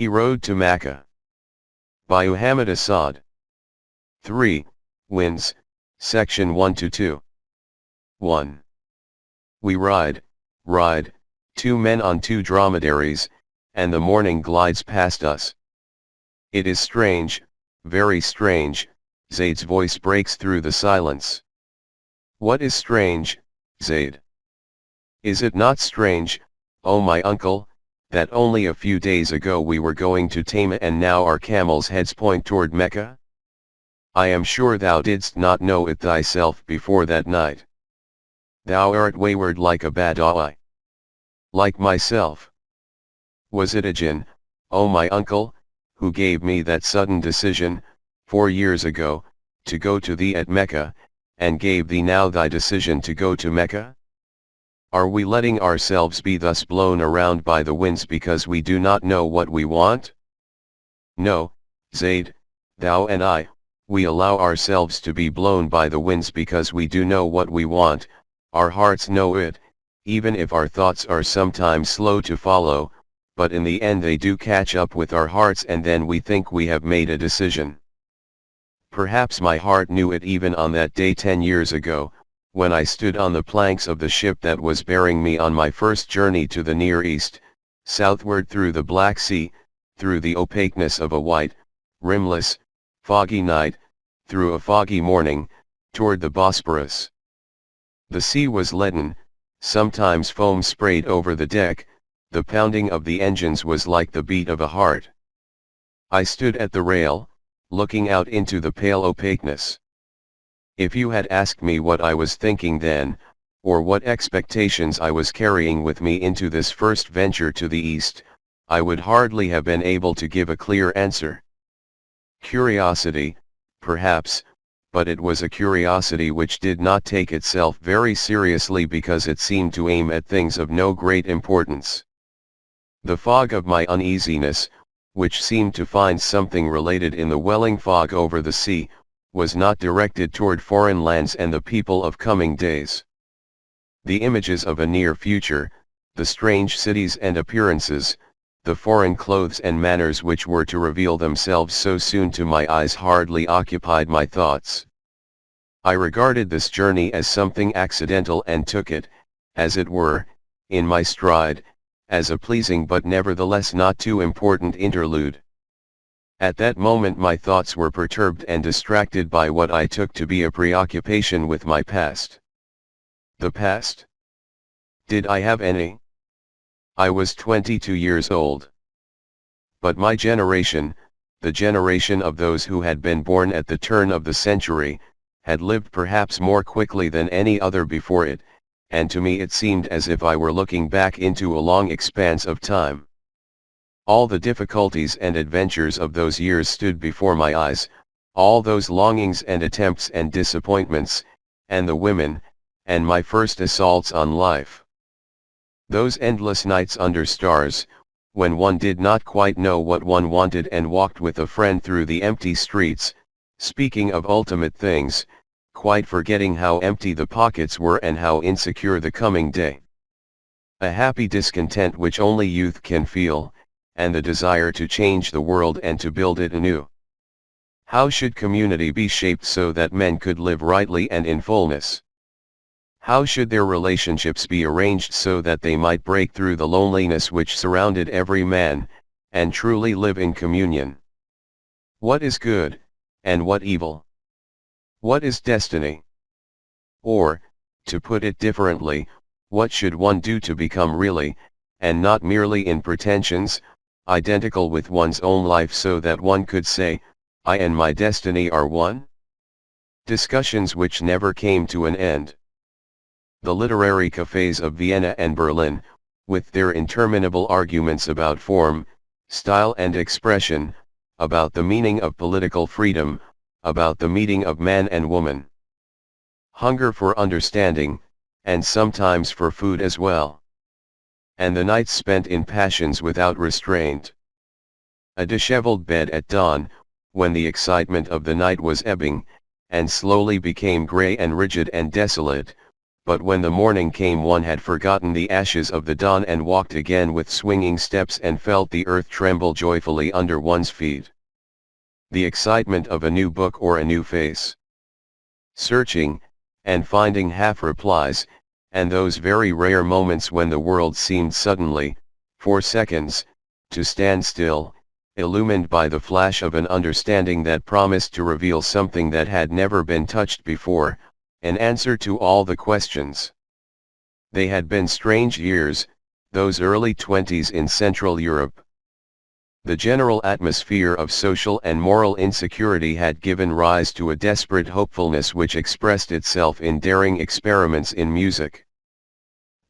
He rode to Makkah. By Muhammad Asad. 3. Winds, Section 1-2. 1. We ride, 2 men on 2 dromedaries, and the morning glides past us. It is strange, very strange, Zaid's voice breaks through the silence. What is strange, Zaid? Is it not strange, oh my uncle, that only a few days ago we were going to Tama and now our camels' heads point toward Mecca? I am sure thou didst not know it thyself before that night. Thou art wayward like a Badawi. Like myself. Was it a jinn, oh my uncle, who gave me that sudden decision, 4 years ago, to go to thee at Mecca, and gave thee now thy decision to go to Mecca? Are we letting ourselves be thus blown around by the winds because we do not know what we want? No, Zaid, thou and I, we allow ourselves to be blown by the winds because we do know what we want, our hearts know it, even if our thoughts are sometimes slow to follow, but in the end they do catch up with our hearts and then we think we have made a decision. Perhaps my heart knew it even on that day 10 years ago, when I stood on the planks of the ship that was bearing me on my first journey to the Near East, southward through the Black Sea, through the opaqueness of a white, rimless, foggy night, through a foggy morning, toward the Bosporus. The sea was leaden, sometimes foam sprayed over the deck, the pounding of the engines was like the beat of a heart. I stood at the rail, looking out into the pale opaqueness. If you had asked me what I was thinking then, or what expectations I was carrying with me into this first venture to the east, I would hardly have been able to give a clear answer. Curiosity, perhaps, but it was a curiosity which did not take itself very seriously because it seemed to aim at things of no great importance. The fog of my uneasiness, which seemed to find something related in the welling fog over the sea, was not directed toward foreign lands and the people of coming days. The images of a near future, the strange cities and appearances, the foreign clothes and manners which were to reveal themselves so soon to my eyes hardly occupied my thoughts. I regarded this journey as something accidental and took it, as it were, in my stride, as a pleasing but nevertheless not too important interlude. At that moment my thoughts were perturbed and distracted by what I took to be a preoccupation with my past. The past? Did I have any? I was 22 years old. But my generation, the generation of those who had been born at the turn of the century, had lived perhaps more quickly than any other before it, and to me it seemed as if I were looking back into a long expanse of time. All the difficulties and adventures of those years stood before my eyes, all those longings and attempts and disappointments, and the women, and my first assaults on life. Those endless nights under stars, when one did not quite know what one wanted and walked with a friend through the empty streets, speaking of ultimate things, quite forgetting how empty the pockets were and how insecure the coming day. A happy discontent which only youth can feel, and the desire to change the world and to build it anew. How should community be shaped so that men could live rightly and in fullness? How should their relationships be arranged so that they might break through the loneliness which surrounded every man, and truly live in communion? What is good, and what evil? What is destiny? Or, to put it differently, what should one do to become really, and not merely in pretensions, identical with one's own life so that one could say, I and my destiny are one? Discussions which never came to an end. The literary cafes of Vienna and Berlin, with their interminable arguments about form, style and expression, about the meaning of political freedom, about the meeting of man and woman. Hunger for understanding, and sometimes for food as well. And the nights spent in passions without restraint. A disheveled bed at dawn, when the excitement of the night was ebbing, and slowly became grey and rigid and desolate, but when the morning came one had forgotten the ashes of the dawn and walked again with swinging steps and felt the earth tremble joyfully under one's feet. The excitement of a new book or a new face. Searching, and finding half replies, and those very rare moments when the world seemed suddenly, for seconds, to stand still, illumined by the flash of an understanding that promised to reveal something that had never been touched before, an answer to all the questions. They had been strange years, those early 20s in Central Europe. The general atmosphere of social and moral insecurity had given rise to a desperate hopefulness which expressed itself in daring experiments in music,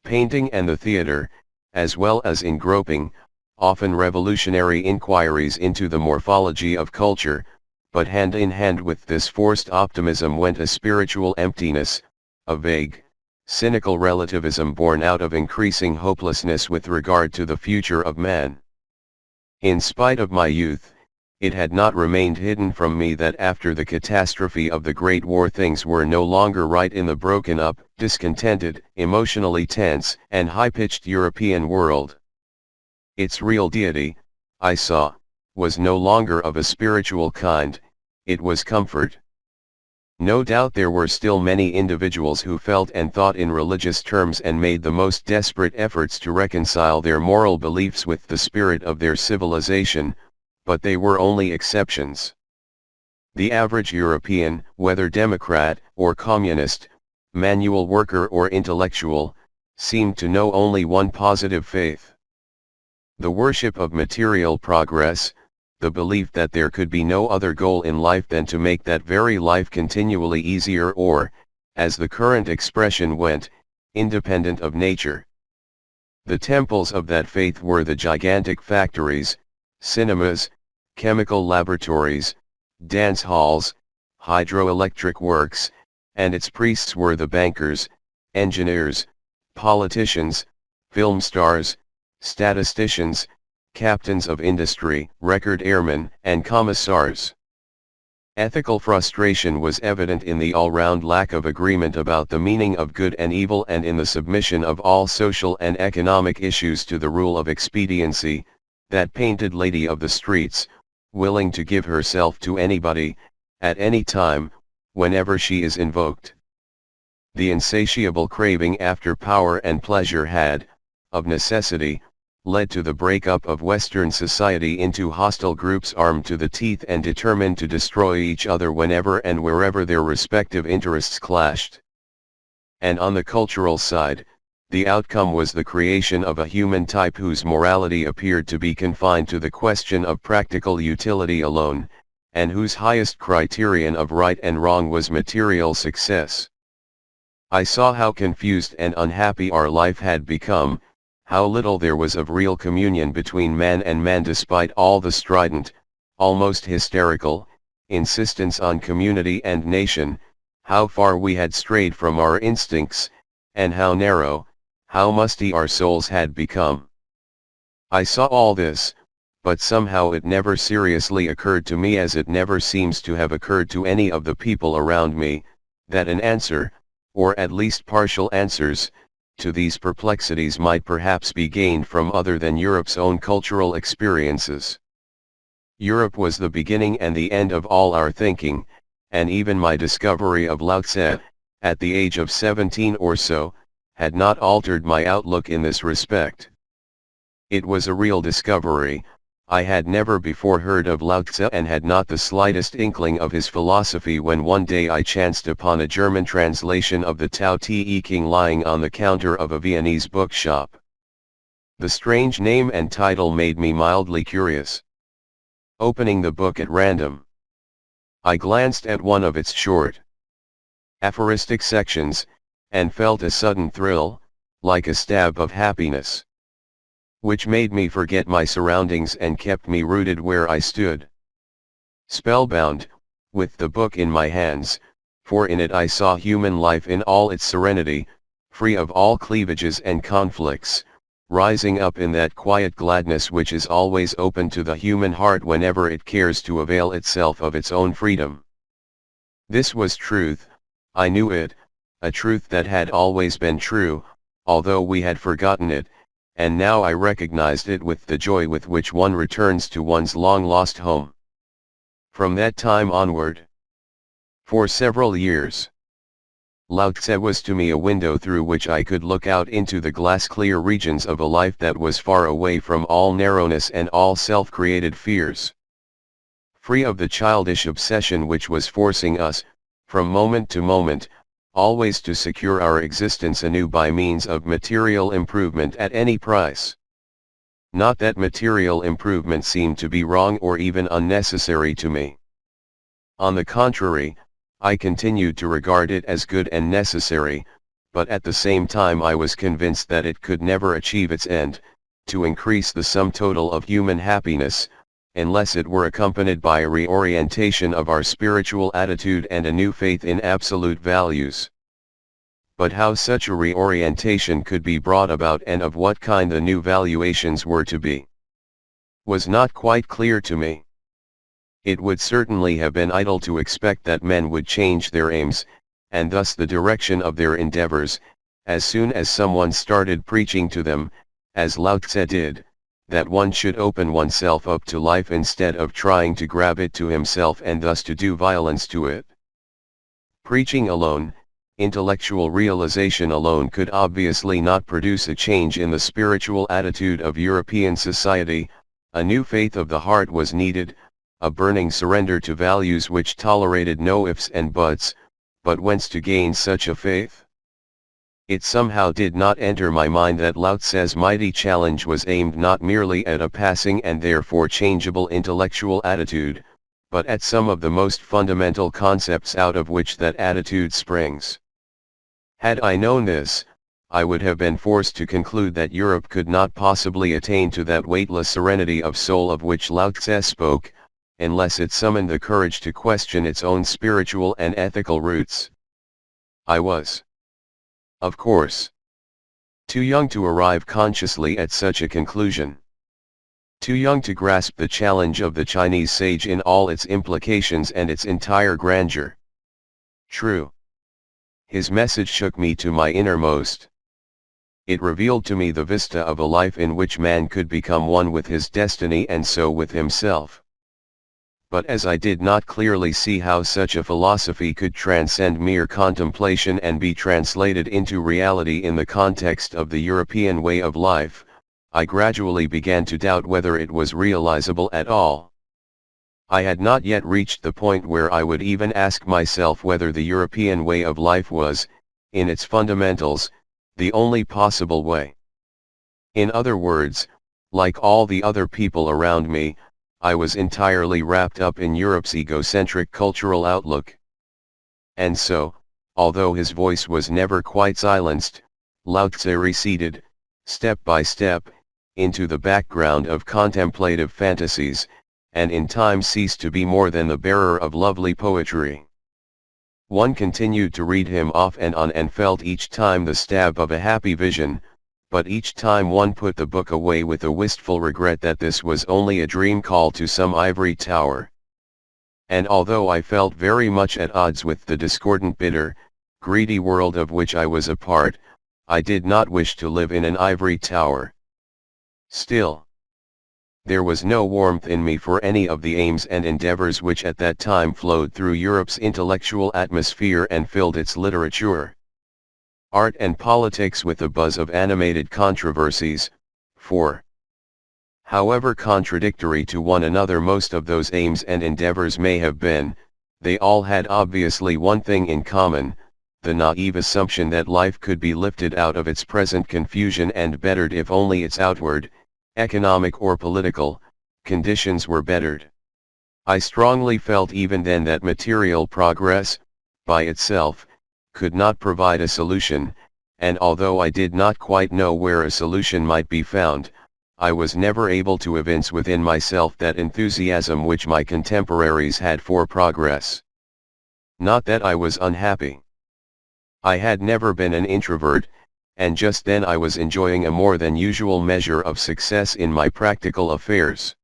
painting and the theater, as well as in groping, often revolutionary inquiries into the morphology of culture, but hand in hand with this forced optimism went a spiritual emptiness, a vague, cynical relativism born out of increasing hopelessness with regard to the future of man. In spite of my youth, it had not remained hidden from me that after the catastrophe of the Great War things were no longer right in the broken up, discontented, emotionally tense, and high-pitched European world. Its real deity, I saw, was no longer of a spiritual kind, it was comfort. No doubt there were still many individuals who felt and thought in religious terms and made the most desperate efforts to reconcile their moral beliefs with the spirit of their civilization, but they were only exceptions. The average European, whether Democrat or Communist, manual worker or intellectual, seemed to know only one positive faith. The worship of material progress, the belief that there could be no other goal in life than to make that very life continually easier or, as the current expression went, independent of nature. The temples of that faith were the gigantic factories, cinemas, chemical laboratories, dance halls, hydroelectric works, and its priests were the bankers, engineers, politicians, film stars, statisticians, captains of industry, record airmen, and commissars. Ethical frustration was evident in the all-round lack of agreement about the meaning of good and evil and in the submission of all social and economic issues to the rule of expediency, that painted lady of the streets, willing to give herself to anybody, at any time, whenever she is invoked. The insatiable craving after power and pleasure had, of necessity, led to the breakup of Western society into hostile groups armed to the teeth and determined to destroy each other whenever and wherever their respective interests clashed. And on the cultural side, the outcome was the creation of a human type whose morality appeared to be confined to the question of practical utility alone, and whose highest criterion of right and wrong was material success. I saw how confused and unhappy our life had become, how little there was of real communion between man and man despite all the strident, almost hysterical, insistence on community and nation, how far we had strayed from our instincts, and how narrow, how musty our souls had become. I saw all this, but somehow it never seriously occurred to me, as it never seems to have occurred to any of the people around me, that an answer, or at least partial answers, to these perplexities might perhaps be gained from other than Europe's own cultural experiences. Europe was the beginning and the end of all our thinking, and even my discovery of Lao Tse, at the age of 17 or so, had not altered my outlook in this respect. It was a real discovery. I had never before heard of Lao Tse and had not the slightest inkling of his philosophy when one day I chanced upon a German translation of the Tao Te Ching lying on the counter of a Viennese bookshop. The strange name and title made me mildly curious. Opening the book at random, I glanced at one of its short, aphoristic sections, and felt a sudden thrill, like a stab of happiness, which made me forget my surroundings and kept me rooted where I stood. Spellbound, with the book in my hands, for in it I saw human life in all its serenity, free of all cleavages and conflicts, rising up in that quiet gladness which is always open to the human heart whenever it cares to avail itself of its own freedom. This was truth, I knew it, a truth that had always been true, although we had forgotten it, and now I recognized it with the joy with which one returns to one's long-lost home. From that time onward, for several years, Lao Tse was to me a window through which I could look out into the glass-clear regions of a life that was far away from all narrowness and all self-created fears. Free of the childish obsession which was forcing us, from moment to moment, always to secure our existence anew by means of material improvement at any price. Not that material improvement seemed to be wrong or even unnecessary to me. On the contrary, I continued to regard it as good and necessary, but at the same time I was convinced that it could never achieve its end, to increase the sum total of human happiness, unless it were accompanied by a reorientation of our spiritual attitude and a new faith in absolute values. But how such a reorientation could be brought about and of what kind the new valuations were to be, was not quite clear to me. It would certainly have been idle to expect that men would change their aims, and thus the direction of their endeavors, as soon as someone started preaching to them, as Lao Tse did, that one should open oneself up to life instead of trying to grab it to himself and thus to do violence to it. Preaching alone, intellectual realization alone could obviously not produce a change in the spiritual attitude of European society. A new faith of the heart was needed, a burning surrender to values which tolerated no ifs and buts, but whence to gain such a faith? It somehow did not enter my mind that Lao Tse's mighty challenge was aimed not merely at a passing and therefore changeable intellectual attitude, but at some of the most fundamental concepts out of which that attitude springs. Had I known this, I would have been forced to conclude that Europe could not possibly attain to that weightless serenity of soul of which Lao Tse spoke, unless it summoned the courage to question its own spiritual and ethical roots. I was, of course, too young to arrive consciously at such a conclusion. Too young to grasp the challenge of the Chinese sage in all its implications and its entire grandeur. True. His message shook me to my innermost. It revealed to me the vista of a life in which man could become one with his destiny and so with himself. But as I did not clearly see how such a philosophy could transcend mere contemplation and be translated into reality in the context of the European way of life, I gradually began to doubt whether it was realizable at all. I had not yet reached the point where I would even ask myself whether the European way of life was, in its fundamentals, the only possible way. In other words, like all the other people around me, I was entirely wrapped up in Europe's egocentric cultural outlook. And so, although his voice was never quite silenced, Lao Tse receded, step by step, into the background of contemplative fantasies, and in time ceased to be more than the bearer of lovely poetry. One continued to read him off and on and felt each time the stab of a happy vision, but each time one put the book away with a wistful regret that this was only a dream call to some ivory tower. And although I felt very much at odds with the discordant, bitter, greedy world of which I was a part, I did not wish to live in an ivory tower. Still, there was no warmth in me for any of the aims and endeavors which at that time flowed through Europe's intellectual atmosphere and filled its literature. Art and politics with a buzz of animated controversies, for, however contradictory to one another most of those aims and endeavors may have been, they all had obviously one thing in common, the naive assumption that life could be lifted out of its present confusion and bettered if only its outward, economic or political, conditions were bettered. I strongly felt even then that material progress, by itself, could not provide a solution, and although I did not quite know where a solution might be found, I was never able to evince within myself that enthusiasm which my contemporaries had for progress. Not that I was unhappy. I had never been an introvert, and just then I was enjoying a more than usual measure of success in my practical affairs.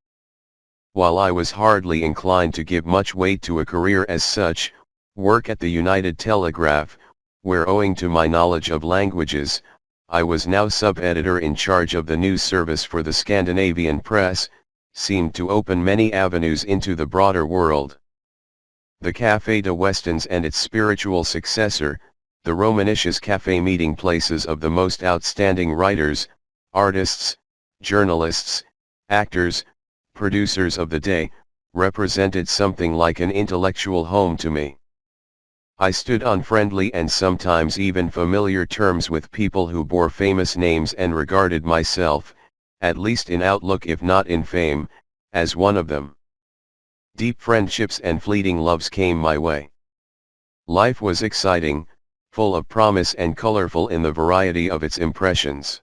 While I was hardly inclined to give much weight to a career as such, work at the United Telegraph, where owing to my knowledge of languages, I was now sub-editor in charge of the news service for the Scandinavian press, seemed to open many avenues into the broader world. The Café de Westons and its spiritual successor, the Romanicious Café, meeting places of the most outstanding writers, artists, journalists, actors, producers of the day, represented something like an intellectual home to me. I stood on friendly and sometimes even familiar terms with people who bore famous names and regarded myself, at least in outlook if not in fame, as one of them. Deep friendships and fleeting loves came my way. Life was exciting, full of promise and colorful in the variety of its impressions.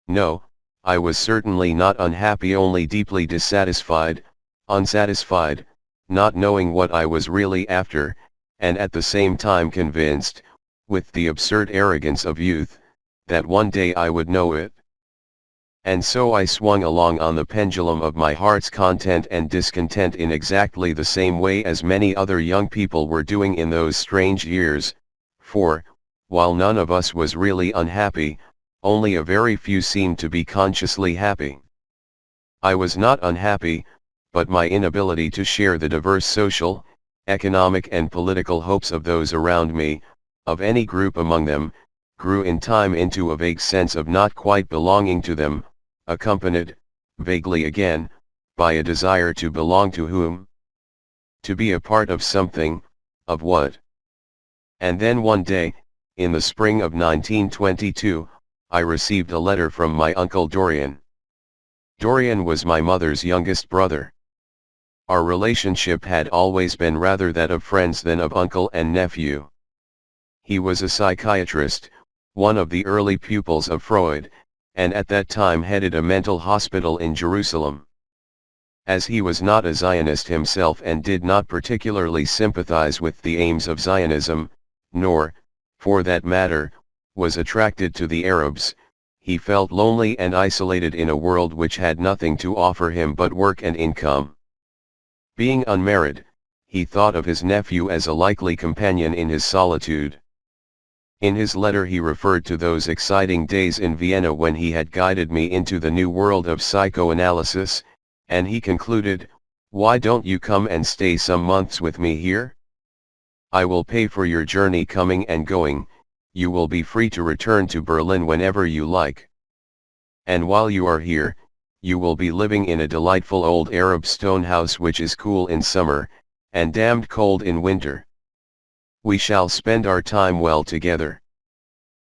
No, I was certainly not unhappy, only deeply dissatisfied, unsatisfied, not knowing what I was really after, and at the same time convinced, with the absurd arrogance of youth, that one day I would know it. And so I swung along on the pendulum of my heart's content and discontent in exactly the same way as many other young people were doing in those strange years, for, while none of us was really unhappy, only a very few seemed to be consciously happy. I was not unhappy, but my inability to share the diverse social, economic and political hopes of those around me, of any group among them, grew in time into a vague sense of not quite belonging to them, accompanied, vaguely again, by a desire to belong to whom? To be a part of something, of what? And then one day, in the spring of 1922, I received a letter from my uncle Dorian. Dorian was my mother's youngest brother. Our relationship had always been rather that of friends than of uncle and nephew. He was a psychiatrist, one of the early pupils of Freud, and at that time headed a mental hospital in Jerusalem. As he was not a Zionist himself and did not particularly sympathize with the aims of Zionism, nor, for that matter, was attracted to the Arabs, he felt lonely and isolated in a world which had nothing to offer him but work and income. Being unmarried, he thought of his nephew as a likely companion in his solitude. In his letter he referred to those exciting days in Vienna when he had guided me into the new world of psychoanalysis, and he concluded, "Why don't you come and stay some months with me here? I will pay for your journey coming and going, you will be free to return to Berlin whenever you like. And while you are here, you will be living in a delightful old Arab stone house which is cool in summer, and damned cold in winter. We shall spend our time well together.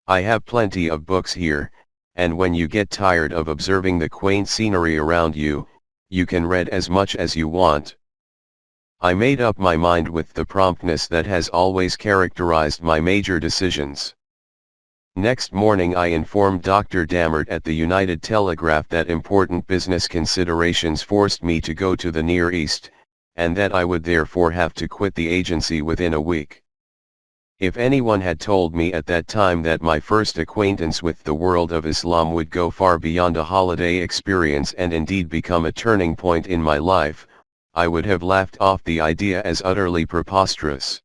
I have plenty of books here, and when you get tired of observing the quaint scenery around you, you can read as much as you want." I made up my mind with the promptness that has always characterized my major decisions. Next morning I informed Dr. Dammert at the United Telegraph that important business considerations forced me to go to the Near East, and that I would therefore have to quit the agency within a week. If anyone had told me at that time that my first acquaintance with the world of Islam would go far beyond a holiday experience and indeed become a turning point in my life, I would have laughed off the idea as utterly preposterous.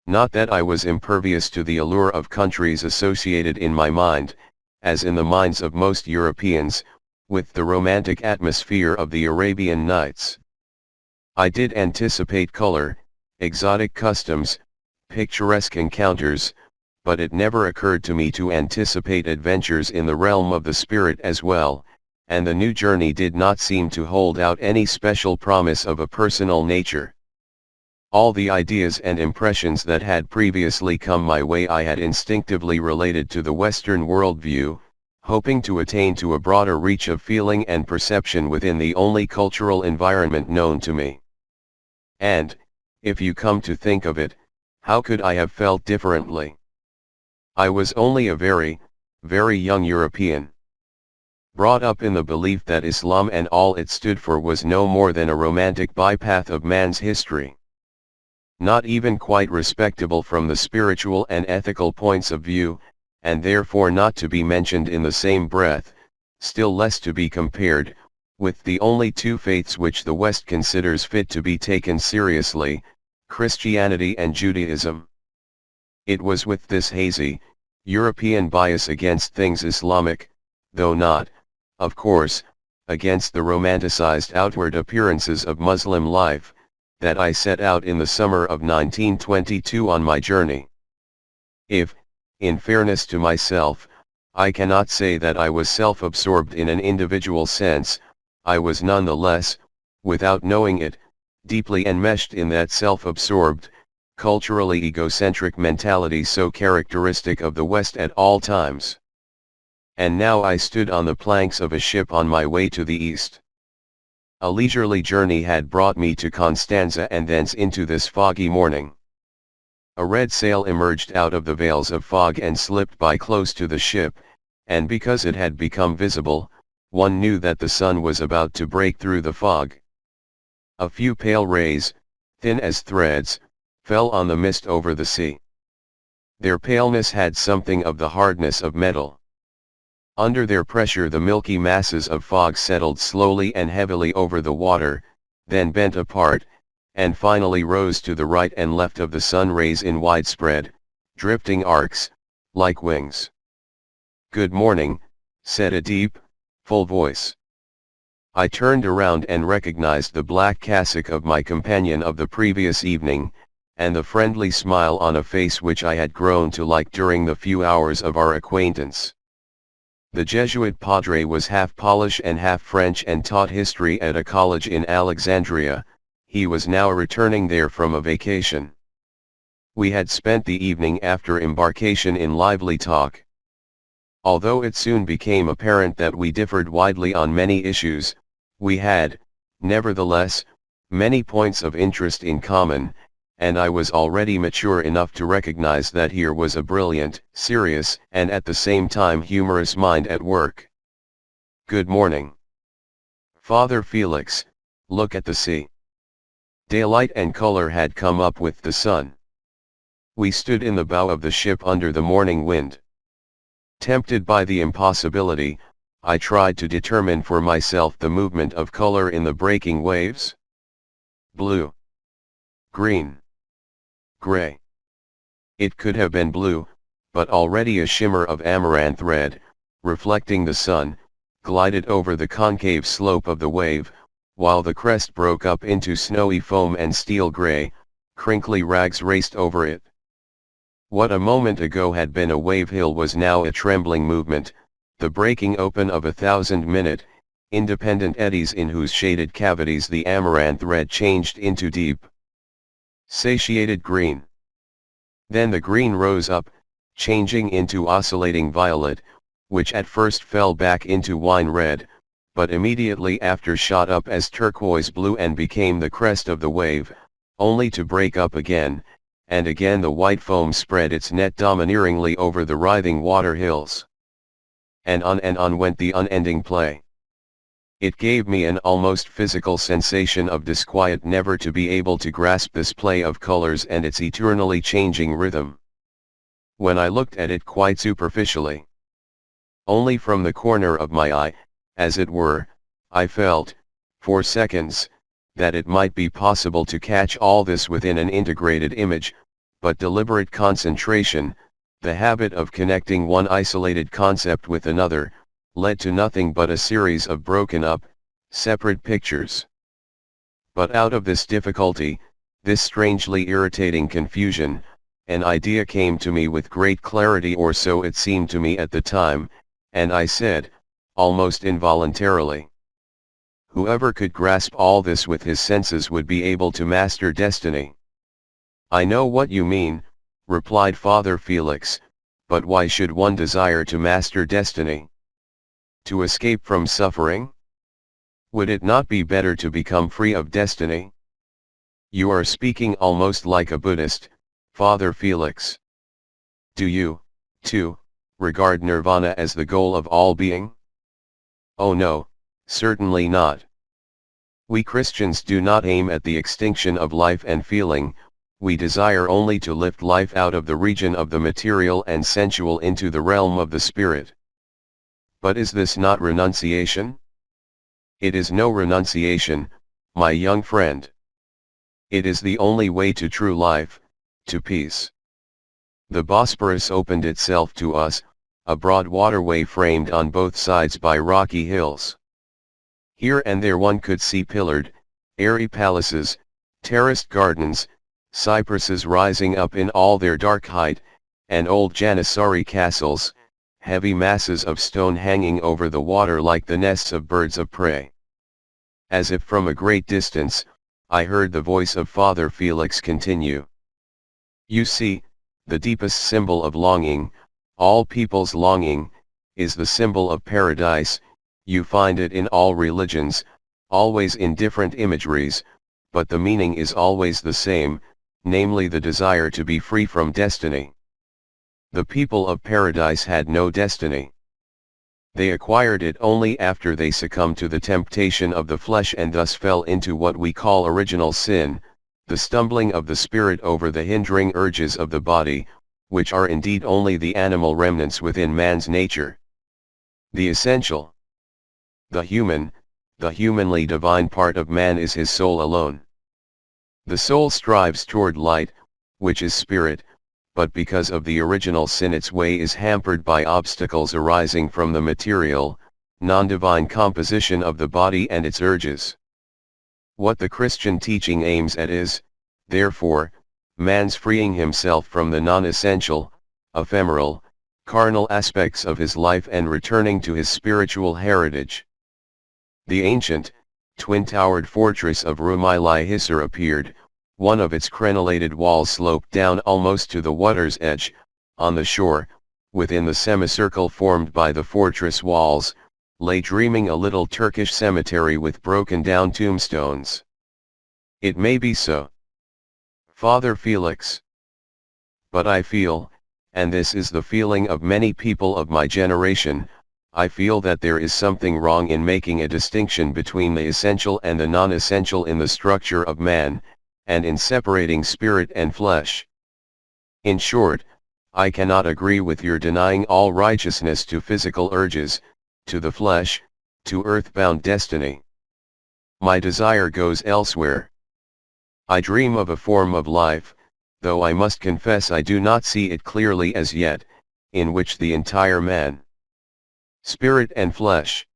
Not that I was impervious to the allure of countries associated in my mind, as in the minds of most Europeans, with the romantic atmosphere of the Arabian Nights. I did anticipate color, exotic customs, picturesque encounters, but it never occurred to me to anticipate adventures in the realm of the spirit as well, and the new journey did not seem to hold out any special promise of a personal nature. All the ideas and impressions that had previously come my way I had instinctively related to the Western worldview, hoping to attain to a broader reach of feeling and perception within the only cultural environment known to me. And, if you come to think of it, how could I have felt differently? I was only a very, very young European. Brought up in the belief that Islam and all it stood for was no more than a romantic bypath of man's history. Not even quite respectable from the spiritual and ethical points of view, and therefore not to be mentioned in the same breath, still less to be compared, with the only two faiths which the West considers fit to be taken seriously, Christianity and Judaism. It was with this hazy, European bias against things Islamic, though not, of course, against the romanticized outward appearances of Muslim life, that I set out in the summer of 1922 on my journey. If, in fairness to myself, I cannot say that I was self-absorbed in an individual sense, I was nonetheless, without knowing it, deeply enmeshed in that self-absorbed, culturally egocentric mentality so characteristic of the West at all times. And now I stood on the planks of a ship on my way to the east. A leisurely journey had brought me to Constanza and thence into this foggy morning. A red sail emerged out of the veils of fog and slipped by close to the ship, and because it had become visible, one knew that the sun was about to break through the fog. A few pale rays, thin as threads, fell on the mist over the sea. Their paleness had something of the hardness of metal. Under their pressure the milky masses of fog settled slowly and heavily over the water, then bent apart, and finally rose to the right and left of the sun rays in widespread, drifting arcs, like wings. "Good morning," said a deep, full voice. I turned around and recognized the black cassock of my companion of the previous evening, and the friendly smile on a face which I had grown to like during the few hours of our acquaintance. The Jesuit padre was half Polish and half French and taught history at a college in Alexandria. He was now returning there from a vacation. We had spent the evening after embarkation in lively talk. Although it soon became apparent that we differed widely on many issues, we had, nevertheless, many points of interest in common, and I was already mature enough to recognize that here was a brilliant, serious, and at the same time humorous mind at work. "Good morning. Father Felix, look at the sea." Daylight and color had come up with the sun. We stood in the bow of the ship under the morning wind. Tempted by the impossibility, I tried to determine for myself the movement of color in the breaking waves. Blue. Green. Gray. It could have been blue, but already a shimmer of amaranth red, reflecting the sun, glided over the concave slope of the wave, while the crest broke up into snowy foam and steel gray, crinkly rags raced over it. What a moment ago had been a wave hill was now a trembling movement, the breaking open of 1,000-minute, independent eddies in whose shaded cavities the amaranth red changed into deep, satiated green. Then the green rose up, changing into oscillating violet, which at first fell back into wine red, but immediately after shot up as turquoise blue and became the crest of the wave, only to break up again, and again the white foam spread its net domineeringly over the writhing water hills. And on went the unending play. It gave me an almost physical sensation of disquiet never to be able to grasp this play of colors and its eternally changing rhythm. When I looked at it quite superficially, only from the corner of my eye, as it were, I felt, for seconds, that it might be possible to catch all this within an integrated image, but deliberate concentration, the habit of connecting one isolated concept with another, led to nothing but a series of broken up, separate pictures. But out of this difficulty, this strangely irritating confusion, an idea came to me with great clarity, or so it seemed to me at the time, and I said, almost involuntarily, "Whoever could grasp all this with his senses would be able to master destiny." "I know what you mean," replied Father Felix, "but why should one desire to master destiny? To escape from suffering? Would it not be better to become free of destiny?" "You are speaking almost like a Buddhist, Father Felix. Do you, too, regard nirvana as the goal of all being?" "Oh no, certainly not. We Christians do not aim at the extinction of life and feeling, we desire only to lift life out of the region of the material and sensual into the realm of the spirit." "But is this not renunciation?" "It is no renunciation, my young friend. It is the only way to true life, to peace. The Bosporus opened itself to us, a broad waterway framed on both sides by rocky hills. Here and there one could see pillared, airy palaces, terraced gardens, cypresses rising up in all their dark height, and old Janissary castles, heavy masses of stone hanging over the water like the nests of birds of prey. As if from a great distance, I heard the voice of Father Felix continue. You see, the deepest symbol of longing, all people's longing, is the symbol of paradise. You find it in all religions, always in different imageries, but the meaning is always the same, namely the desire to be free from destiny. The people of paradise had no destiny. They acquired it only after they succumbed to the temptation of the flesh and thus fell into what we call original sin, the stumbling of the spirit over the hindering urges of the body, which are indeed only the animal remnants within man's nature. The essential, the humanly divine part of man is his soul alone. The soul strives toward light, which is spirit, but because of the original sin its way is hampered by obstacles arising from the material, non-divine composition of the body and its urges. What the Christian teaching aims at is, therefore, man's freeing himself from the non-essential, ephemeral, carnal aspects of his life and returning to his spiritual heritage. The ancient, twin-towered fortress of Rumailai Hisar appeared. One of its crenellated walls sloped down almost to the water's edge. On the shore, within the semicircle formed by the fortress walls, lay dreaming a little Turkish cemetery with broken-down tombstones. It may be so, Father Felix. But I feel, and this is the feeling of many people of my generation, I feel that there is something wrong in making a distinction between the essential and the non-essential in the structure of man, and in separating spirit and flesh. In short, I cannot agree with your denying all righteousness to physical urges, to the flesh, to earthbound destiny. My desire goes elsewhere. I dream of a form of life, though I must confess I do not see it clearly as yet, in which the entire man, spirit and flesh,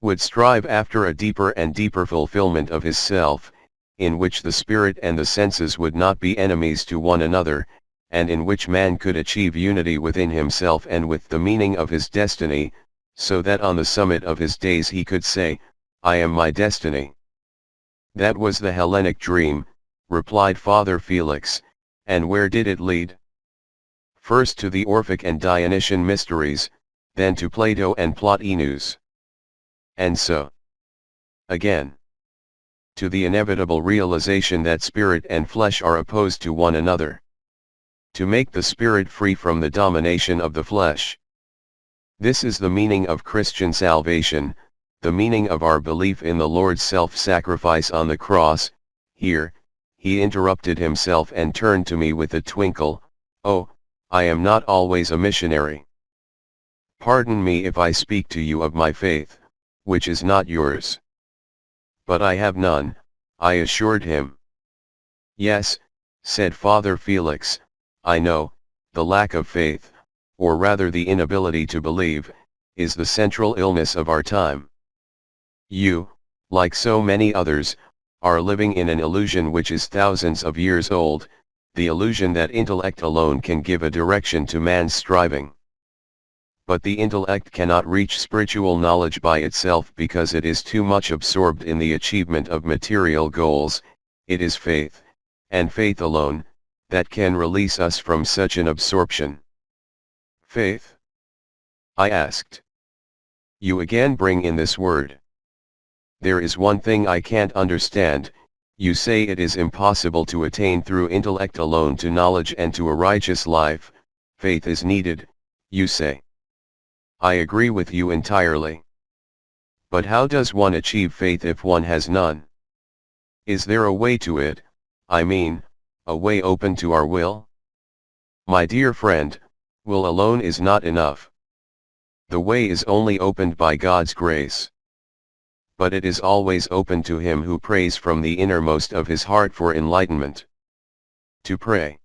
would strive after a deeper and deeper fulfillment of his self, in which the spirit and the senses would not be enemies to one another, and in which man could achieve unity within himself and with the meaning of his destiny, so that on the summit of his days he could say, I am my destiny. That was the Hellenic dream, replied Father Felix, and where did it lead? First to the Orphic and Dionysian mysteries, then to Plato and Plotinus. And so, again, to the inevitable realization that spirit and flesh are opposed to one another. To make the spirit free from the domination of the flesh. This is the meaning of Christian salvation, the meaning of our belief in the Lord's self-sacrifice on the cross. Here, he interrupted himself and turned to me with a twinkle. Oh, I am not always a missionary. Pardon me if I speak to you of my faith, which is not yours. But I have none, I assured him. Yes, said Father Felix, I know, the lack of faith, or rather the inability to believe, is the central illness of our time. You, like so many others, are living in an illusion which is thousands of years old, the illusion that intellect alone can give a direction to man's striving. But the intellect cannot reach spiritual knowledge by itself because it is too much absorbed in the achievement of material goals. It is faith, and faith alone, that can release us from such an absorption. Faith? I asked. You again bring in this word. There is one thing I can't understand. You say it is impossible to attain through intellect alone to knowledge and to a righteous life. Faith is needed, you say. I agree with you entirely. But how does one achieve faith if one has none? Is there a way to it, I mean, a way open to our will? My dear friend, will alone is not enough. The way is only opened by God's grace. But it is always open to him who prays from the innermost of his heart for enlightenment. To pray.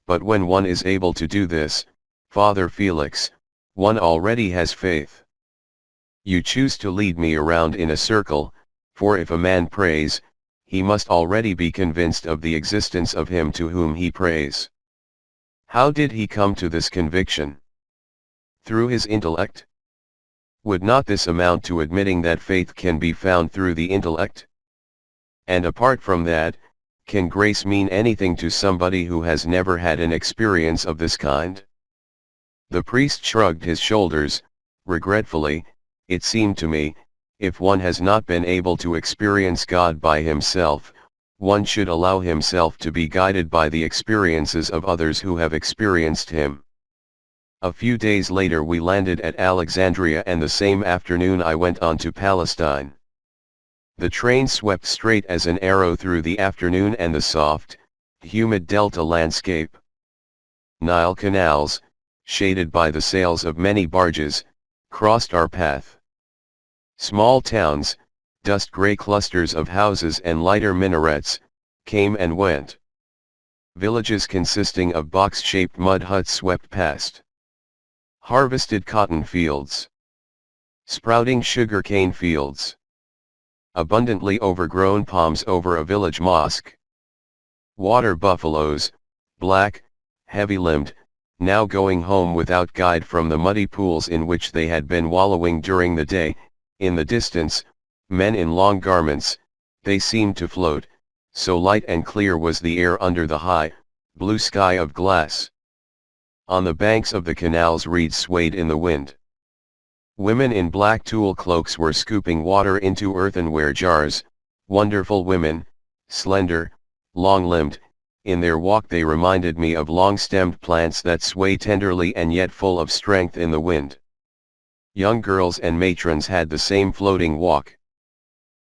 But when one is able to do this, Father Felix, one already has faith. You choose to lead me around in a circle, for if a man prays, he must already be convinced of the existence of him to whom he prays. How did he come to this conviction? Through his intellect? Would not this amount to admitting that faith can be found through the intellect? And apart from that, can grace mean anything to somebody who has never had an experience of this kind? The priest shrugged his shoulders, regretfully. It seemed to me, if one has not been able to experience God by himself, one should allow himself to be guided by the experiences of others who have experienced him. A few days later we landed at Alexandria, and the same afternoon I went on to Palestine. The train swept straight as an arrow through the afternoon and the soft, humid delta landscape. Nile canals, shaded by the sails of many barges, crossed our path. Small towns, dust-gray clusters of houses and lighter minarets, came and went. Villages consisting of box-shaped mud huts swept past. Harvested cotton fields. Sprouting sugar-cane fields. Abundantly overgrown palms over a village mosque. Water buffaloes, black, heavy-limbed, now going home without guide from the muddy pools in which they had been wallowing during the day. In the distance, men in long garments, they seemed to float, so light and clear was the air under the high, blue sky of glass. On the banks of the canals reeds swayed in the wind. Women in black tulle cloaks were scooping water into earthenware jars, wonderful women, slender, long-limbed. In their walk they reminded me of long-stemmed plants that sway tenderly and yet full of strength in the wind. Young girls and matrons had the same floating walk.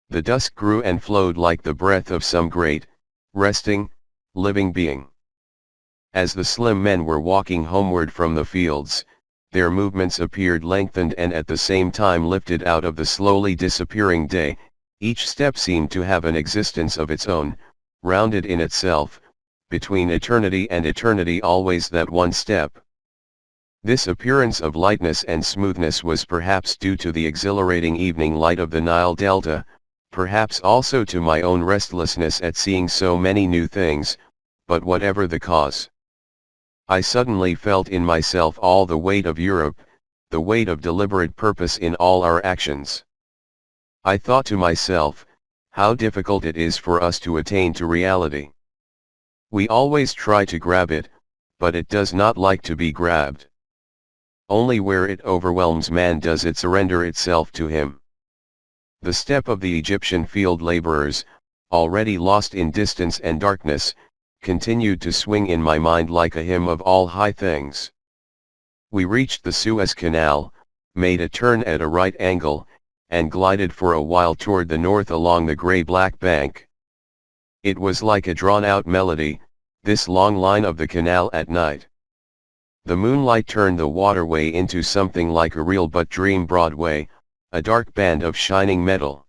The dusk grew and flowed like the breath of some great, resting, living being. As the slim men were walking homeward from the fields, their movements appeared lengthened and at the same time lifted out of the slowly disappearing day. Each step seemed to have an existence of its own, rounded in itself, between eternity and eternity always that one step. This appearance of lightness and smoothness was perhaps due to the exhilarating evening light of the Nile Delta, perhaps also to my own restlessness at seeing so many new things, but whatever the cause, I suddenly felt in myself all the weight of Europe, the weight of deliberate purpose in all our actions. I thought to myself, how difficult it is for us to attain to reality. We always try to grab it, but it does not like to be grabbed. Only where it overwhelms man does it surrender itself to him. The step of the Egyptian field laborers, already lost in distance and darkness, continued to swing in my mind like a hymn of all high things. We reached the Suez Canal, made a turn at a right angle, and glided for a while toward the north along the grey-black bank. It was like a drawn-out melody, this long line of the canal at night. The moonlight turned the waterway into something like a real but dream Broadway, a dark band of shining metal.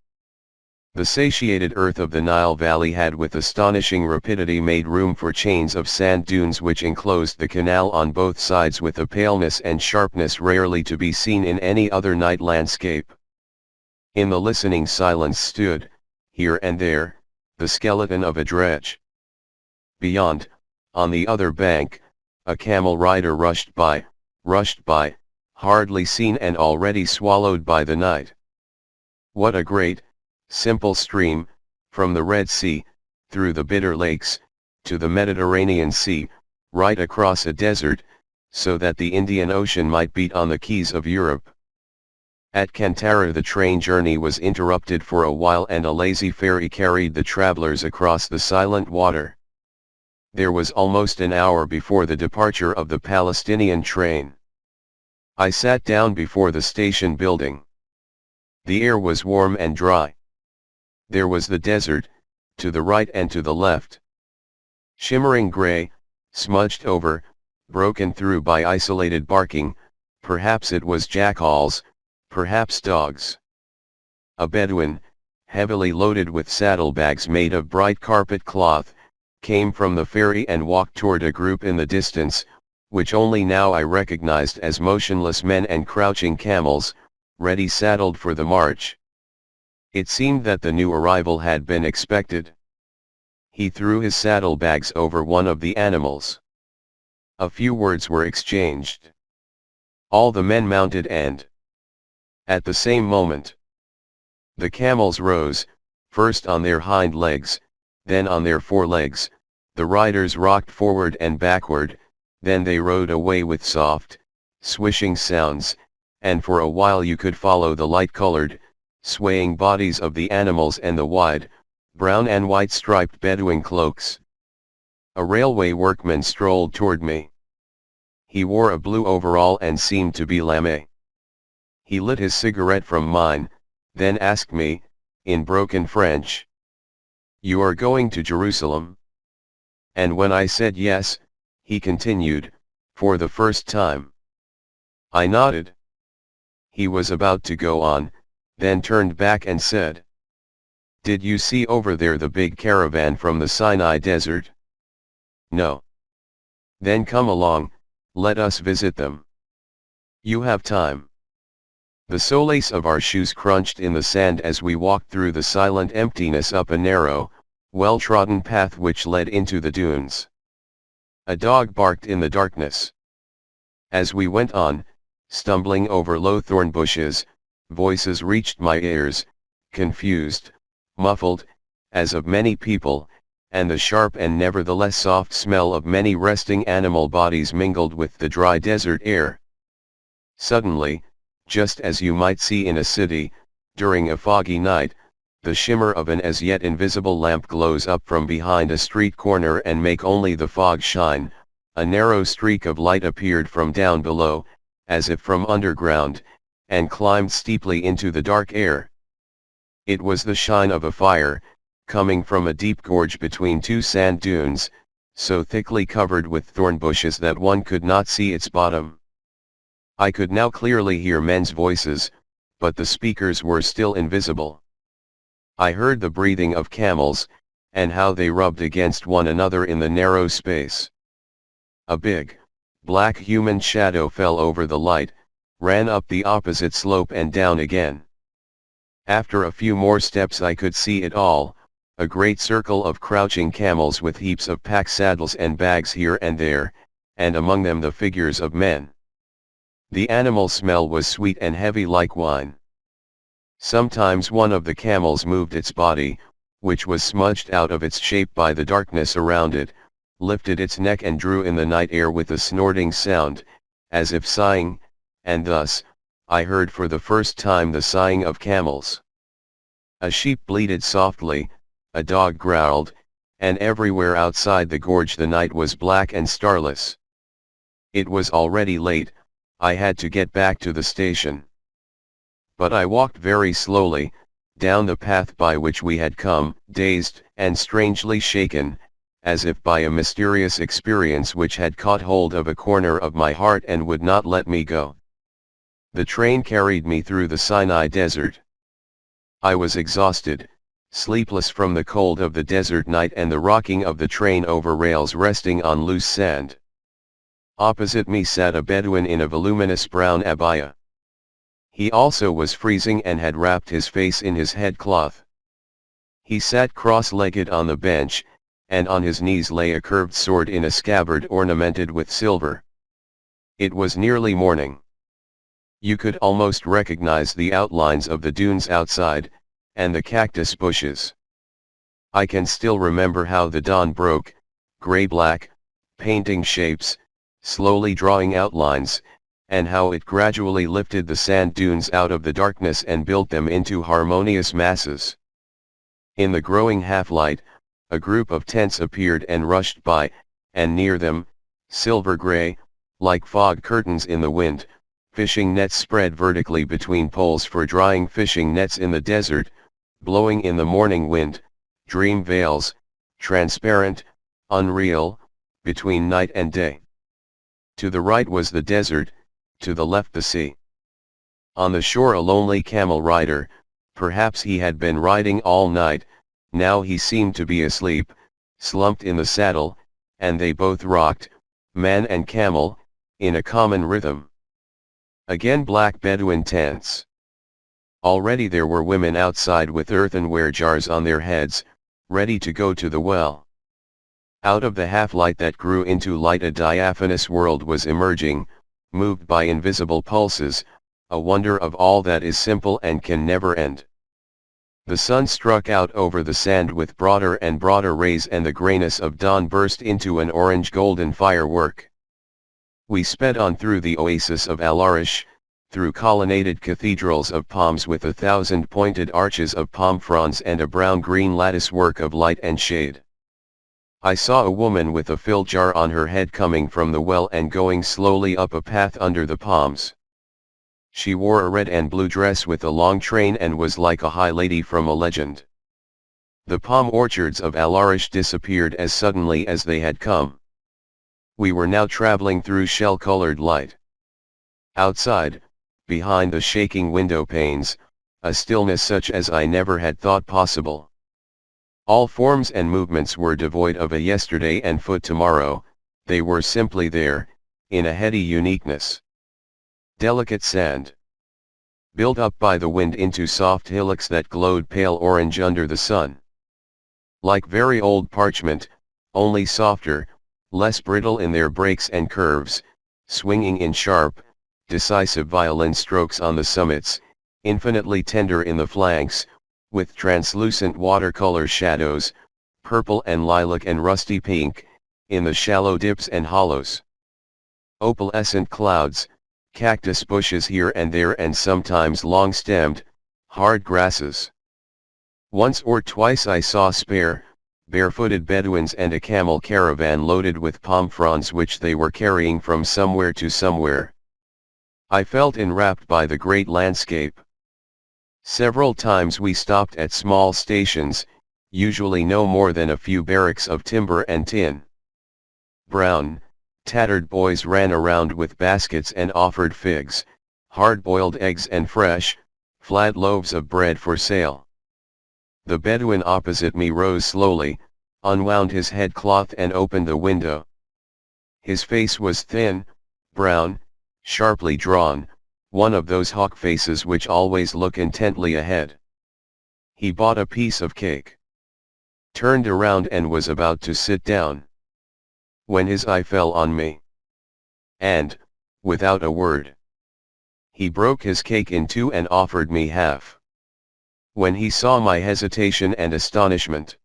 The satiated earth of the Nile Valley had with astonishing rapidity made room for chains of sand dunes which enclosed the canal on both sides with a paleness and sharpness rarely to be seen in any other night landscape. In the listening silence stood, here and there, the skeleton of a dredge. Beyond, on the other bank, a camel rider rushed by, hardly seen and already swallowed by the night. What a great, simple stream, from the Red Sea, through the bitter lakes, to the Mediterranean Sea, right across a desert, so that the Indian Ocean might beat on the keys of Europe. At Kantara the train journey was interrupted for a while and a lazy ferry carried the travelers across the silent water. There was almost an hour before the departure of the Palestinian train. I sat down before the station building. The air was warm and dry. There was the desert, to the right and to the left. Shimmering grey, smudged over, broken through by isolated barking, perhaps it was jackals, perhaps dogs. A Bedouin, heavily loaded with saddlebags made of bright carpet cloth, came from the ferry and walked toward a group in the distance, which only now I recognized as motionless men and crouching camels, ready saddled for the march. It seemed that the new arrival had been expected. He threw his saddlebags over one of the animals. A few words were exchanged. All the men mounted and, at the same moment, the camels rose, first on their hind legs, then on their forelegs. The riders rocked forward and backward, then they rode away with soft, swishing sounds, and for a while you could follow the light-colored, swaying bodies of the animals and the wide, brown and white striped Bedouin cloaks. A railway workman strolled toward me. He wore a blue overall and seemed to be lamé. He lit his cigarette from mine, then asked me, in broken French, "You are going to Jerusalem?" And when I said yes, he continued, "For the first time." I nodded. He was about to go on, then turned back and said, "Did you see over there the big caravan from the Sinai desert?" "No." "Then come along, let us visit them. You have time." The soles of our shoes crunched in the sand as we walked through the silent emptiness up a narrow, well-trodden path which led into the dunes. A dog barked in the darkness. As we went on, stumbling over low thorn bushes, voices reached my ears, confused, muffled, as of many people, and the sharp and nevertheless soft smell of many resting animal bodies mingled with the dry desert air. Suddenly, just as you might see in a city, during a foggy night, the shimmer of an as yet invisible lamp glows up from behind a street corner and make only the fog shine, a narrow streak of light appeared from down below, as if from underground, and climbed steeply into the dark air. It was the shine of a fire, coming from a deep gorge between two sand dunes, so thickly covered with thorn bushes that one could not see its bottom. I could now clearly hear men's voices, but the speakers were still invisible. I heard the breathing of camels, and how they rubbed against one another in the narrow space. A big, black human shadow fell over the light, ran up the opposite slope and down again. After a few more steps I could see it all, a great circle of crouching camels with heaps of pack saddles and bags here and there, and among them the figures of men. The animal smell was sweet and heavy like wine. Sometimes one of the camels moved its body, which was smudged out of its shape by the darkness around it, lifted its neck and drew in the night air with a snorting sound, as if sighing, and thus, I heard for the first time the sighing of camels. A sheep bleated softly, a dog growled, and everywhere outside the gorge the night was black and starless. It was already late, I had to get back to the station. But I walked very slowly, down the path by which we had come, dazed and strangely shaken, as if by a mysterious experience which had caught hold of a corner of my heart and would not let me go. The train carried me through the Sinai desert. I was exhausted, sleepless from the cold of the desert night and the rocking of the train over rails resting on loose sand. Opposite me sat a Bedouin in a voluminous brown abaya. He also was freezing and had wrapped his face in his headcloth. He sat cross-legged on the bench, and on his knees lay a curved sword in a scabbard ornamented with silver. It was nearly morning. You could almost recognize the outlines of the dunes outside, and the cactus bushes. I can still remember how the dawn broke, gray-black, painting shapes, slowly drawing outlines, and how it gradually lifted the sand dunes out of the darkness and built them into harmonious masses. In the growing half-light, a group of tents appeared and rushed by, and near them, silver-gray, like fog curtains in the wind, fishing nets spread vertically between poles for drying fishing nets in the desert, blowing in the morning wind, dream veils, transparent, unreal, between night and day. To the right was the desert, to the left the sea. On the shore a lonely camel rider, perhaps he had been riding all night, now he seemed to be asleep, slumped in the saddle, and they both rocked, man and camel, in a common rhythm. Again black Bedouin tents. Already there were women outside with earthenware jars on their heads, ready to go to the well. Out of the half-light that grew into light a diaphanous world was emerging, moved by invisible pulses, a wonder of all that is simple and can never end. The sun struck out over the sand with broader and broader rays, and the grayness of dawn burst into an orange-golden firework. We sped on through the oasis of Al Arish, through colonnaded cathedrals of palms with 1,000 pointed arches of palm fronds and a brown-green lattice work of light and shade. I saw a woman with a fill jar on her head coming from the well and going slowly up a path under the palms. She wore a red and blue dress with a long train and was like a high lady from a legend. The palm orchards of Al Arish disappeared as suddenly as they had come. We were now traveling through shell-colored light. Outside, behind the shaking window panes, a stillness such as I never had thought possible. All forms and movements were devoid of a yesterday and foot tomorrow, they were simply there, in a heady uniqueness. Delicate sand, built up by the wind into soft hillocks that glowed pale orange under the sun. Like very old parchment, only softer, less brittle in their breaks and curves, swinging in sharp, decisive violin strokes on the summits, infinitely tender in the flanks, with translucent watercolor shadows, purple and lilac and rusty pink, in the shallow dips and hollows. Opalescent clouds, cactus bushes here and there, and sometimes long-stemmed, hard grasses. Once or twice I saw spare, barefooted Bedouins and a camel caravan loaded with palm fronds which they were carrying from somewhere to somewhere. I felt enwrapped by the great landscape. Several times we stopped at small stations, usually no more than a few barracks of timber and tin. Brown, tattered boys ran around with baskets and offered figs, hard-boiled eggs and fresh, flat loaves of bread for sale. The Bedouin opposite me rose slowly, unwound his headcloth and opened the window. His face was thin, brown, sharply drawn, one of those hawk faces which always look intently ahead. He bought a piece of cake, turned around and was about to sit down, when his eye fell on me. And, without a word, he broke his cake in two and offered me half. When he saw my hesitation and astonishment,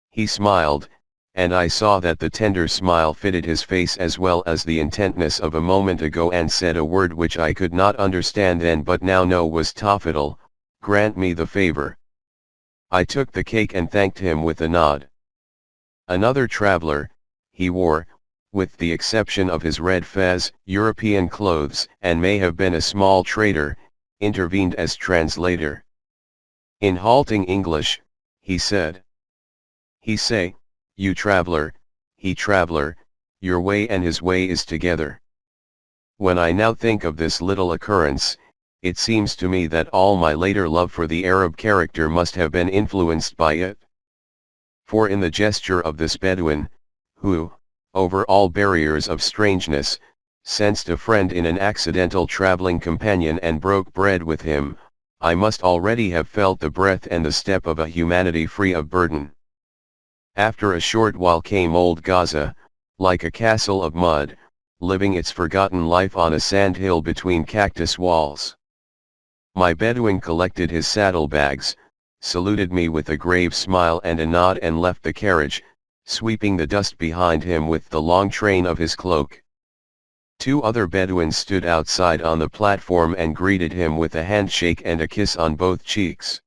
he smiled, and I saw that the tender smile fitted his face as well as the intentness of a moment ago, and said a word which I could not understand then but now know was tafadal, grant me the favor. I took the cake and thanked him with a nod. Another traveler, he wore, with the exception of his red fez, European clothes, and may have been a small trader, intervened as translator. In halting English, he said, "He say, you traveler, he traveler, your way and his way is together." When I now think of this little occurrence, it seems to me that all my later love for the Arab character must have been influenced by it. For in the gesture of this Bedouin, who, over all barriers of strangeness, sensed a friend in an accidental traveling companion and broke bread with him, I must already have felt the breath and the step of a humanity free of burden. After a short while came old Gaza, like a castle of mud, living its forgotten life on a sand hill between cactus walls. My Bedouin collected his saddlebags, saluted me with a grave smile and a nod, and left the carriage, sweeping the dust behind him with the long train of his cloak. Two other Bedouins stood outside on the platform and greeted him with a handshake and a kiss on both cheeks.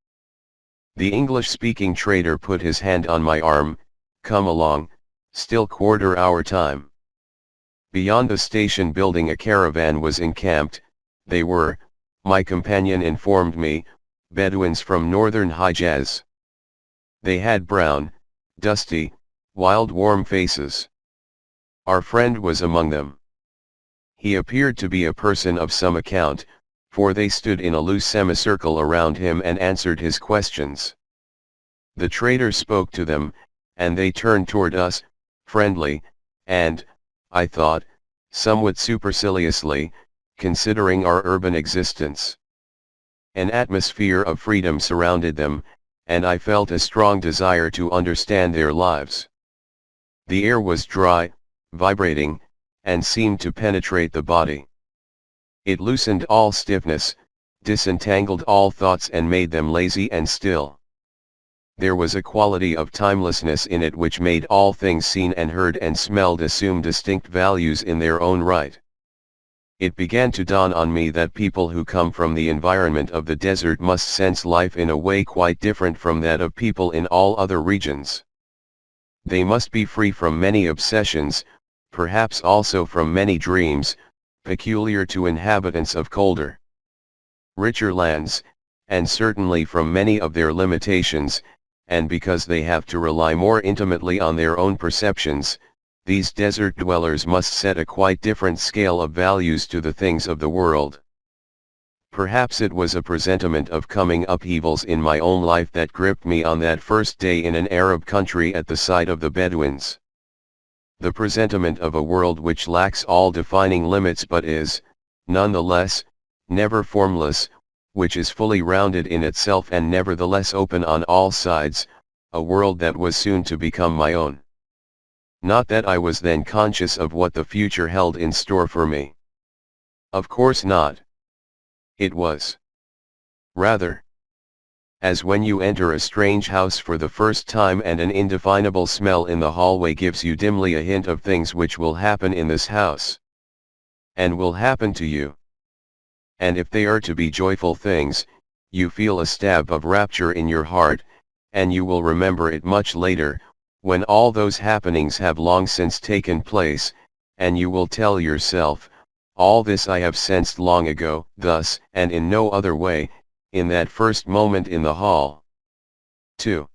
The English-speaking trader put his hand on my arm. "Come along, still quarter-hour time." Beyond the station building a caravan was encamped. They were, my companion informed me, Bedouins from northern Hijaz. They had brown, dusty, wild warm faces. Our friend was among them. He appeared to be a person of some account, for they stood in a loose semicircle around him and answered his questions. The trader spoke to them, and they turned toward us, friendly, and, I thought, somewhat superciliously, considering our urban existence. An atmosphere of freedom surrounded them, and I felt a strong desire to understand their lives. The air was dry, vibrating, and seemed to penetrate the body. It loosened all stiffness, disentangled all thoughts and made them lazy and still. There was a quality of timelessness in it which made all things seen and heard and smelled assume distinct values in their own right. It began to dawn on me that people who come from the environment of the desert must sense life in a way quite different from that of people in all other regions. They must be free from many obsessions, perhaps also from many dreams, peculiar to inhabitants of colder, richer lands, and certainly from many of their limitations, and because they have to rely more intimately on their own perceptions, these desert dwellers must set a quite different scale of values to the things of the world. Perhaps it was a presentiment of coming upheavals in my own life that gripped me on that first day in an Arab country at the sight of the Bedouins. The presentiment of a world which lacks all defining limits but is, nonetheless, never formless, which is fully rounded in itself and nevertheless open on all sides, a world that was soon to become my own. Not that I was then conscious of what the future held in store for me. Of course not. It was. Rather. As when you enter a strange house for the first time and an indefinable smell in the hallway gives you dimly a hint of things which will happen in this house. And will happen to you. And if they are to be joyful things, you feel a stab of rapture in your heart, and you will remember it much later, when all those happenings have long since taken place, and you will tell yourself, all this I have sensed long ago, thus, and in no other way, in that first moment in the hall. 2.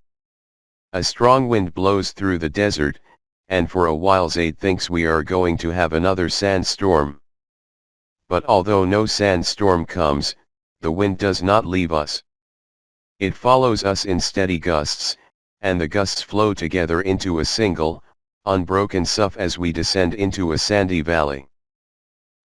A strong wind blows through the desert, and for a while Zaid thinks we are going to have another sandstorm. But although no sandstorm comes, the wind does not leave us. It follows us in steady gusts, and the gusts flow together into a single, unbroken sough as we descend into a sandy valley.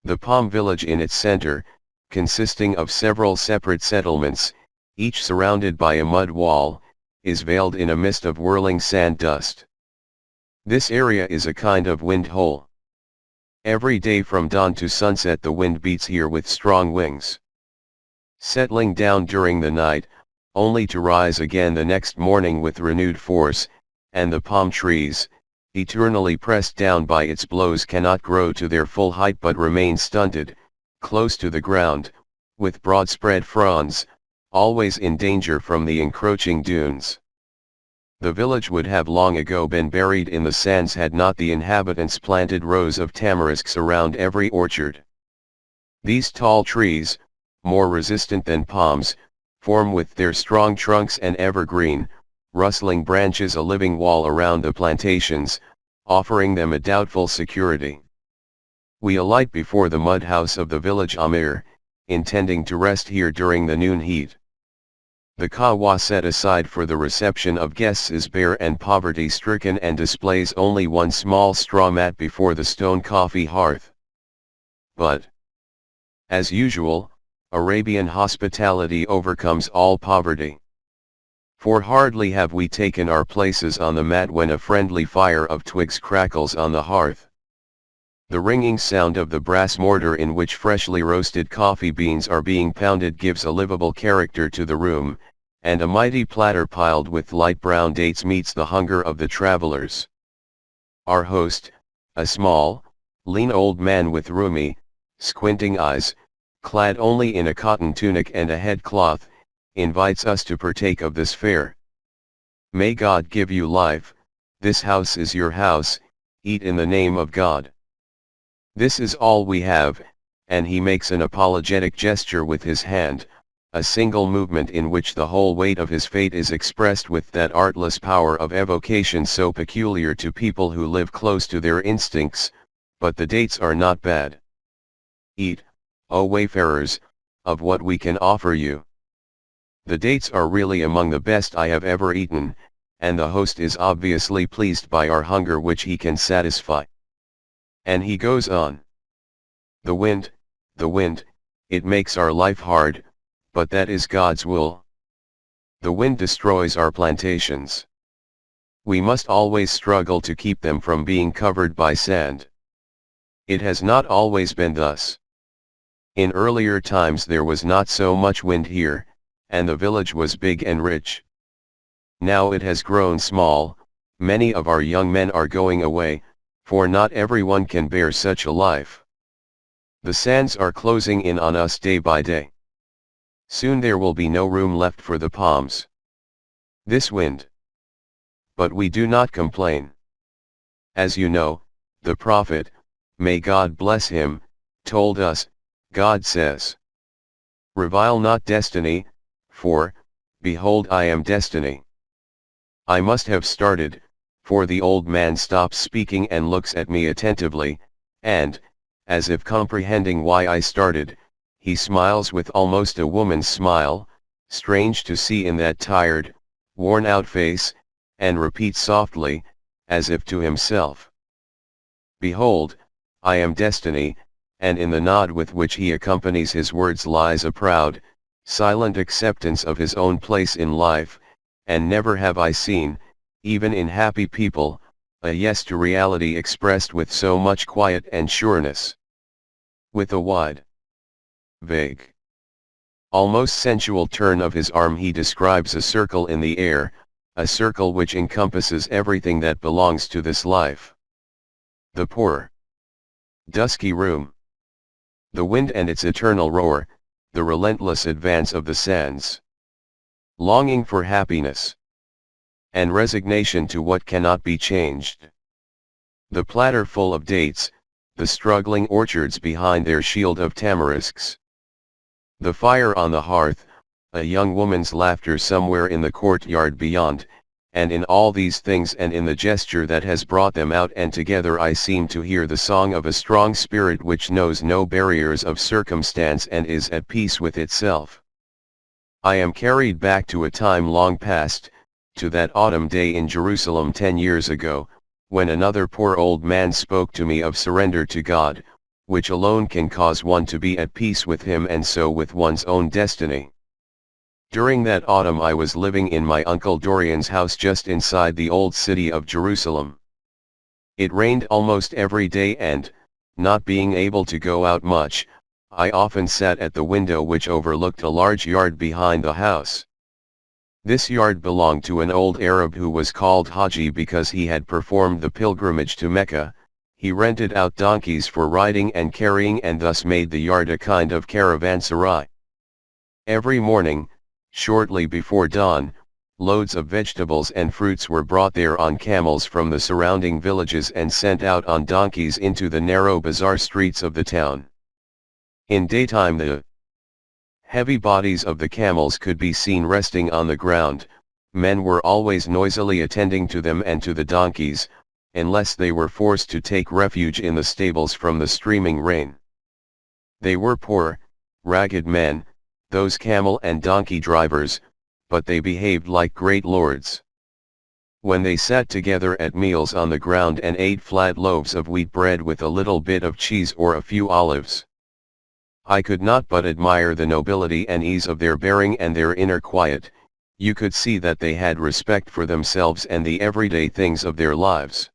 The palm village in its center, consisting of several separate settlements, each surrounded by a mud wall, is veiled in a mist of whirling sand dust. This area is a kind of wind hole. Every day from dawn to sunset the wind beats here with strong wings, settling down during the night, only to rise again the next morning with renewed force, and the palm trees, eternally pressed down by its blows, cannot grow to their full height but remain stunted, close to the ground, with broad spread fronds, always in danger from the encroaching dunes. The village would have long ago been buried in the sands had not the inhabitants planted rows of tamarisks around every orchard. These tall trees, more resistant than palms, form with their strong trunks and evergreen, rustling branches a living wall around the plantations, offering them a doubtful security. We alight before the mud house of the village Amir, intending to rest here during the noon heat. The kawa set aside for the reception of guests is bare and poverty-stricken and displays only one small straw mat before the stone coffee hearth. But, as usual, Arabian hospitality overcomes all poverty. For hardly have we taken our places on the mat when a friendly fire of twigs crackles on the hearth. The ringing sound of the brass mortar in which freshly roasted coffee beans are being pounded gives a livable character to the room, and a mighty platter piled with light brown dates meets the hunger of the travelers. Our host, a small, lean old man with rheumy, squinting eyes, clad only in a cotton tunic and a headcloth, invites us to partake of this fare. May God give you life, this house is your house, eat in the name of God. This is all we have, and he makes an apologetic gesture with his hand, a single movement in which the whole weight of his fate is expressed with that artless power of evocation so peculiar to people who live close to their instincts, but the dates are not bad. Eat, O wayfarers, of what we can offer you. The dates are really among the best I have ever eaten, and the host is obviously pleased by our hunger which he can satisfy. And he goes on. The wind, it makes our life hard, but that is God's will. The wind destroys our plantations. We must always struggle to keep them from being covered by sand. It has not always been thus. In earlier times there was not so much wind here, and the village was big and rich. Now it has grown small, many of our young men are going away, for not everyone can bear such a life. The sands are closing in on us day by day. Soon there will be no room left for the palms. This wind. But we do not complain. As you know, the prophet, may God bless him, told us, God says, revile not destiny, for, behold I am destiny. I must have started, for the old man stops speaking and looks at me attentively, and, as if comprehending why I started, he smiles with almost a woman's smile, strange to see in that tired, worn-out face, and repeats softly, as if to himself, behold, I am destiny, and in the nod with which he accompanies his words lies a proud, silent acceptance of his own place in life, and never have I seen, even in happy people, a yes to reality expressed with so much quiet and sureness. With a wide, vague, almost sensual turn of his arm he describes a circle in the air, a circle which encompasses everything that belongs to this life. The poor, dusky room, the wind and its eternal roar, the relentless advance of the sands, longing for happiness, and resignation to what cannot be changed. The platter full of dates, the struggling orchards behind their shield of tamarisks. The fire on the hearth, a young woman's laughter somewhere in the courtyard beyond, and in all these things and in the gesture that has brought them out and together I seem to hear the song of a strong spirit which knows no barriers of circumstance and is at peace with itself. I am carried back to a time long past, to that autumn day in Jerusalem 10 years ago, when another poor old man spoke to me of surrender to God, which alone can cause one to be at peace with Him and so with one's own destiny. During that autumn I was living in my uncle Dorian's house just inside the old city of Jerusalem. It rained almost every day and, not being able to go out much, I often sat at the window which overlooked a large yard behind the house. This yard belonged to an old Arab who was called Haji because he had performed the pilgrimage to Mecca. He rented out donkeys for riding and carrying and thus made the yard a kind of caravanserai. Every morning, shortly before dawn, loads of vegetables and fruits were brought there on camels from the surrounding villages and sent out on donkeys into the narrow bazaar streets of the town. In daytime the heavy bodies of the camels could be seen resting on the ground. Men were always noisily attending to them and to the donkeys, unless they were forced to take refuge in the stables from the streaming rain. They were poor, ragged men, those camel and donkey drivers, but they behaved like great lords. When they sat together at meals on the ground and ate flat loaves of wheat bread with a little bit of cheese or a few olives, I could not but admire the nobility and ease of their bearing and their inner quiet. You could see that they had respect for themselves and the everyday things of their lives.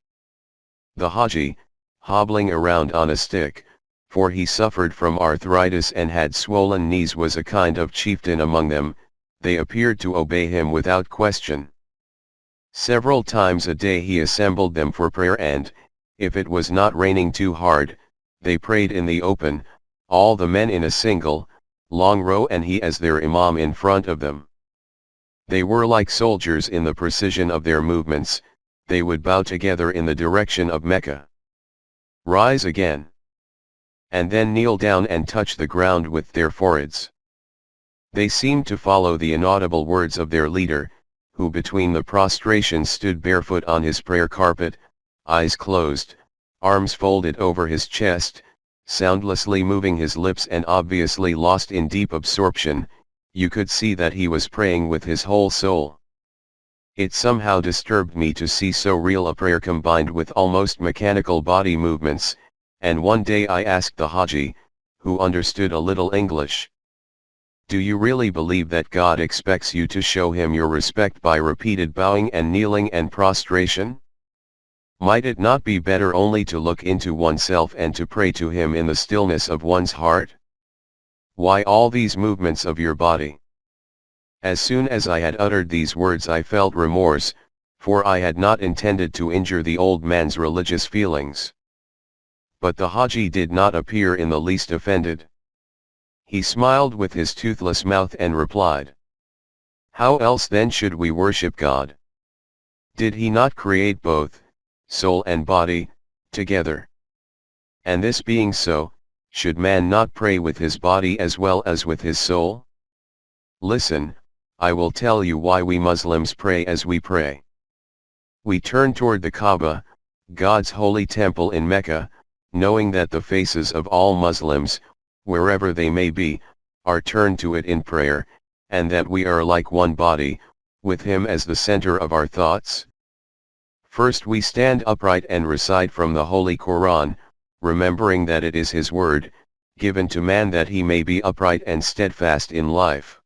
The Haji, hobbling around on a stick, for he suffered from arthritis and had swollen knees, was a kind of chieftain among them. They appeared to obey him without question. Several times a day he assembled them for prayer and, if it was not raining too hard, they prayed in the open, all the men in a single, long row and he as their imam in front of them. They were like soldiers in the precision of their movements. They would bow together in the direction of Mecca, rise again, and then kneel down and touch the ground with their foreheads. They seemed to follow the inaudible words of their leader, who between the prostrations stood barefoot on his prayer carpet, eyes closed, arms folded over his chest, soundlessly moving his lips and obviously lost in deep absorption. You could see that he was praying with his whole soul. It somehow disturbed me to see so real a prayer combined with almost mechanical body movements, and one day I asked the Haji, who understood a little English, "Do you really believe that God expects you to show him your respect by repeated bowing and kneeling and prostration? Might it not be better only to look into oneself and to pray to him in the stillness of one's heart? Why all these movements of your body?" As soon as I had uttered these words I felt remorse, for I had not intended to injure the old man's religious feelings. But the Haji did not appear in the least offended. He smiled with his toothless mouth and replied, "How else then should we worship God? Did he not create both, soul and body, together? And this being so, should man not pray with his body as well as with his soul? Listen, I will tell you why we Muslims pray as we pray. We turn toward the Kaaba, God's holy temple in Mecca, knowing that the faces of all Muslims, wherever they may be, are turned to it in prayer, and that we are like one body, with him as the center of our thoughts. First we stand upright and recite from the Holy Quran, remembering that it is his word, given to man that he may be upright and steadfast in life.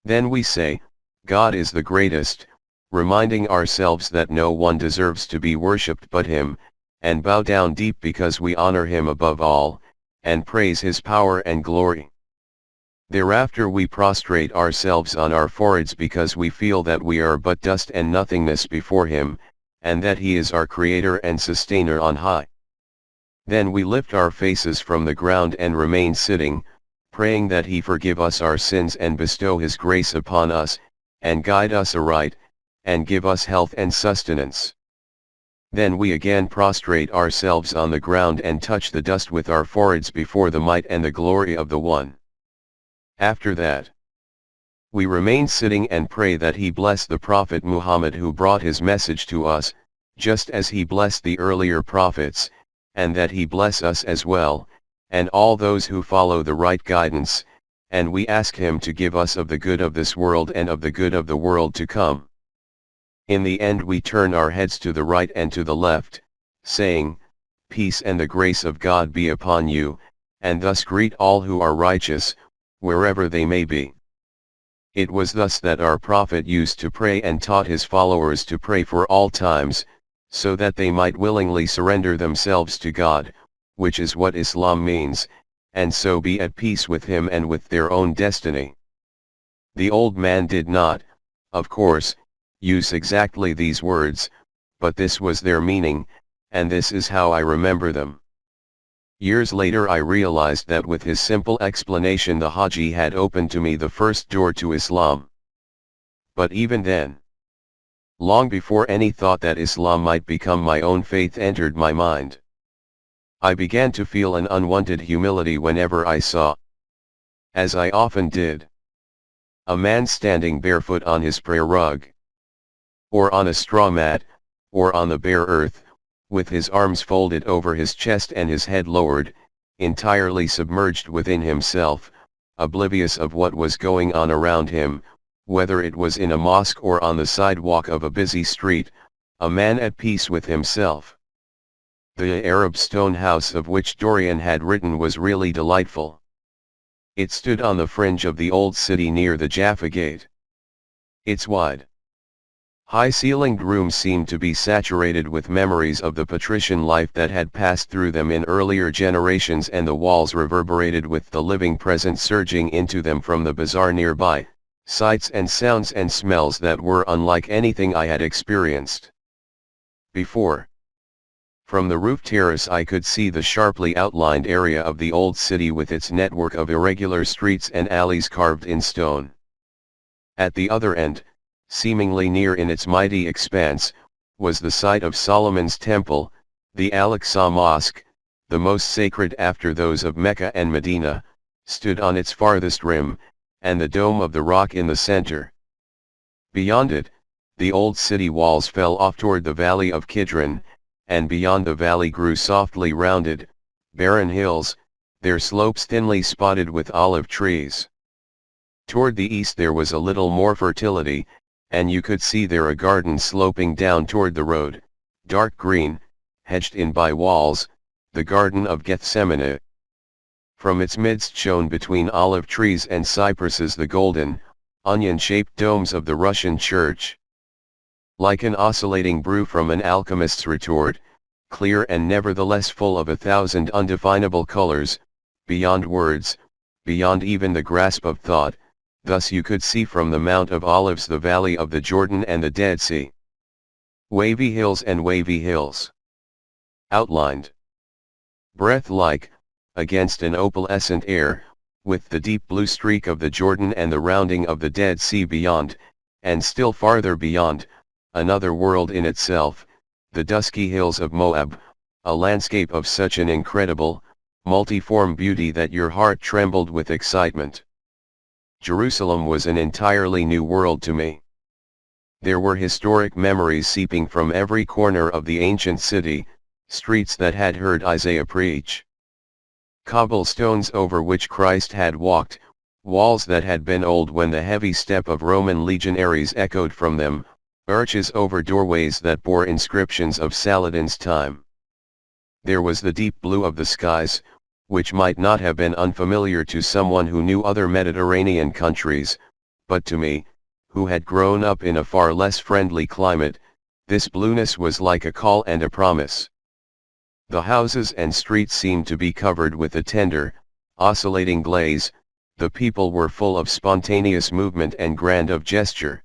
Then we say, God is the greatest, reminding ourselves that no one deserves to be worshipped but him, and bow down deep because we honor him above all, and praise his power and glory. Thereafter we prostrate ourselves on our foreheads because we feel that we are but dust and nothingness before him, and that he is our creator and sustainer on high. Then we lift our faces from the ground and remain sitting, praying that he forgive us our sins and bestow his grace upon us, and guide us aright, and give us health and sustenance. Then we again prostrate ourselves on the ground and touch the dust with our foreheads before the might and the glory of the One. After that, we remain sitting and pray that he bless the Prophet Muhammad who brought his message to us, just as he blessed the earlier prophets, and that he bless us as well, and all those who follow the right guidance, and we ask him to give us of the good of this world and of the good of the world to come. In the end we turn our heads to the right and to the left, saying, "Peace and the grace of God be upon you," and thus greet all who are righteous, wherever they may be. It was thus that our Prophet used to pray and taught his followers to pray for all times, so that they might willingly surrender themselves to God, which is what Islam means, and so be at peace with him and with their own destiny. The old man did not, of course, use exactly these words, but this was their meaning, and this is how I remember them. Years later I realized that with his simple explanation the Haji had opened to me the first door to Islam. But even then, long before any thought that Islam might become my own faith entered my mind, I began to feel an unwanted humility whenever I saw, as I often did, a man standing barefoot on his prayer rug, or on a straw mat, or on the bare earth, with his arms folded over his chest and his head lowered, entirely submerged within himself, oblivious of what was going on around him, whether it was in a mosque or on the sidewalk of a busy street, a man at peace with himself. The Arab stone house of which Dorian had written was really delightful. It stood on the fringe of the old city near the Jaffa Gate. Its wide, high-ceilinged rooms seemed to be saturated with memories of the patrician life that had passed through them in earlier generations, and the walls reverberated with the living present surging into them from the bazaar nearby, sights and sounds and smells that were unlike anything I had experienced before. From the roof terrace I could see the sharply outlined area of the old city with its network of irregular streets and alleys carved in stone. At the other end, seemingly near in its mighty expanse, was the site of Solomon's temple, the Al-Aqsa Mosque, the most sacred after those of Mecca and Medina, stood on its farthest rim, and the dome of the rock in the center. Beyond it, the old city walls fell off toward the valley of Kidron, and beyond the valley grew softly rounded, barren hills, their slopes thinly spotted with olive trees. Toward the east there was a little more fertility, and you could see there a garden sloping down toward the road, dark green, hedged in by walls, the Garden of Gethsemane. From its midst shone between olive trees and cypresses the golden, onion-shaped domes of the Russian church. Like an oscillating brew from an alchemist's retort, clear and nevertheless full of 1,000 undefinable colors, beyond words, beyond even the grasp of thought, thus you could see from the Mount of Olives the valley of the Jordan and the Dead Sea. Wavy hills and wavy hills. Outlined. Breath-like, against an opalescent air, with the deep blue streak of the Jordan and the rounding of the Dead Sea beyond, and still farther beyond, another world in itself, the dusky hills of Moab, a landscape of such an incredible, multiform beauty that your heart trembled with excitement. Jerusalem was an entirely new world to me. There were historic memories seeping from every corner of the ancient city, streets that had heard Isaiah preach. Cobblestones over which Christ had walked, walls that had been old when the heavy step of Roman legionaries echoed from them, arches over doorways that bore inscriptions of Saladin's time. There was the deep blue of the skies, which might not have been unfamiliar to someone who knew other Mediterranean countries, but to me, who had grown up in a far less friendly climate, this blueness was like a call and a promise. The houses and streets seemed to be covered with a tender, oscillating glaze, the people were full of spontaneous movement and grand of gesture.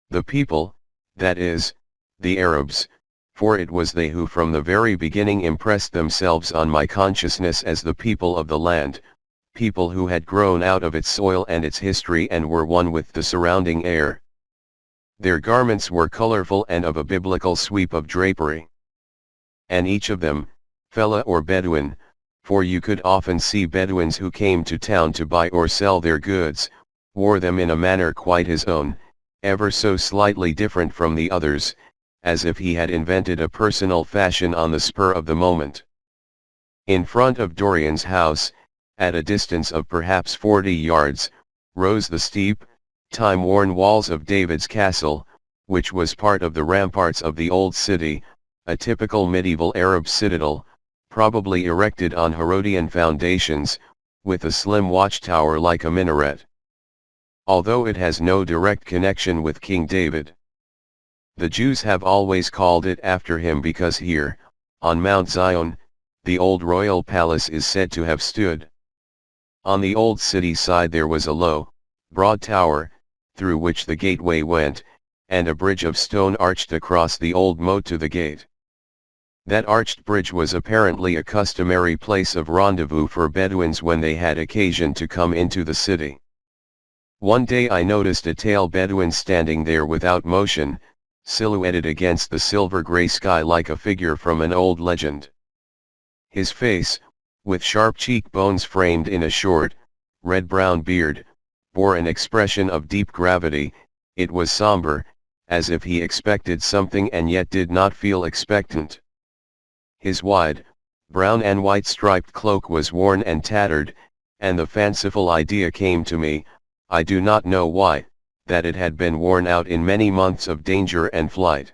The people, that is, the Arabs, for it was they who from the very beginning impressed themselves on my consciousness as the people of the land, people who had grown out of its soil and its history and were one with the surrounding air. Their garments were colorful and of a biblical sweep of drapery. And each of them, fellah or Bedouin, for you could often see Bedouins who came to town to buy or sell their goods, wore them in a manner quite his own, ever so slightly different from the others, as if he had invented a personal fashion on the spur of the moment. In front of Dorian's house, at a distance of perhaps 40 yards, rose the steep, time-worn walls of David's castle, which was part of the ramparts of the old city, a typical medieval Arab citadel, probably erected on Herodian foundations, with a slim watchtower like a minaret. Although it has no direct connection with King David. The Jews have always called it after him because here, on Mount Zion, the old royal palace is said to have stood. On the old city side there was a low, broad tower, through which the gateway went, and a bridge of stone arched across the old moat to the gate. That arched bridge was apparently a customary place of rendezvous for Bedouins when they had occasion to come into the city. One day I noticed a tail Bedouin standing there without motion, silhouetted against the silver-gray sky like a figure from an old legend. His face, with sharp cheekbones framed in a short, red-brown beard, bore an expression of deep gravity. It was somber, as if he expected something and yet did not feel expectant. His wide, brown and white striped cloak was worn and tattered, and the fanciful idea came to me, I do not know why, that it had been worn out in many months of danger and flight.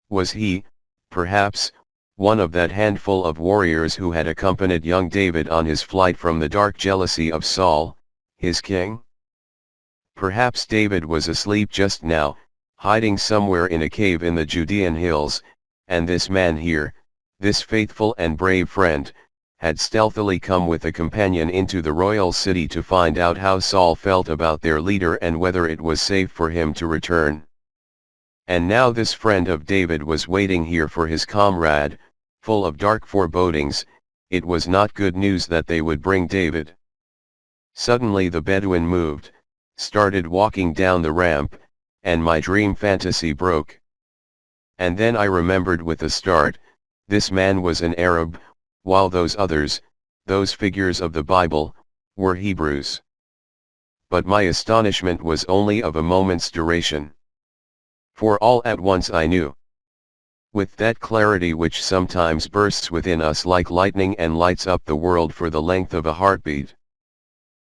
Was he, perhaps, one of that handful of warriors who had accompanied young David on his flight from the dark jealousy of Saul, his king? Perhaps David was asleep just now, hiding somewhere in a cave in the Judean hills, and this man here, this faithful and brave friend, had stealthily come with a companion into the royal city to find out how Saul felt about their leader and whether it was safe for him to return. And now this friend of David was waiting here for his comrade, full of dark forebodings. It was not good news that they would bring David. Suddenly the Bedouin moved, started walking down the ramp, and my dream fantasy broke. And then I remembered with a start, this man was an Arab, while those others, those figures of the Bible, were Hebrews. But my astonishment was only of a moment's duration. For all at once I knew, with that clarity which sometimes bursts within us like lightning and lights up the world for the length of a heartbeat,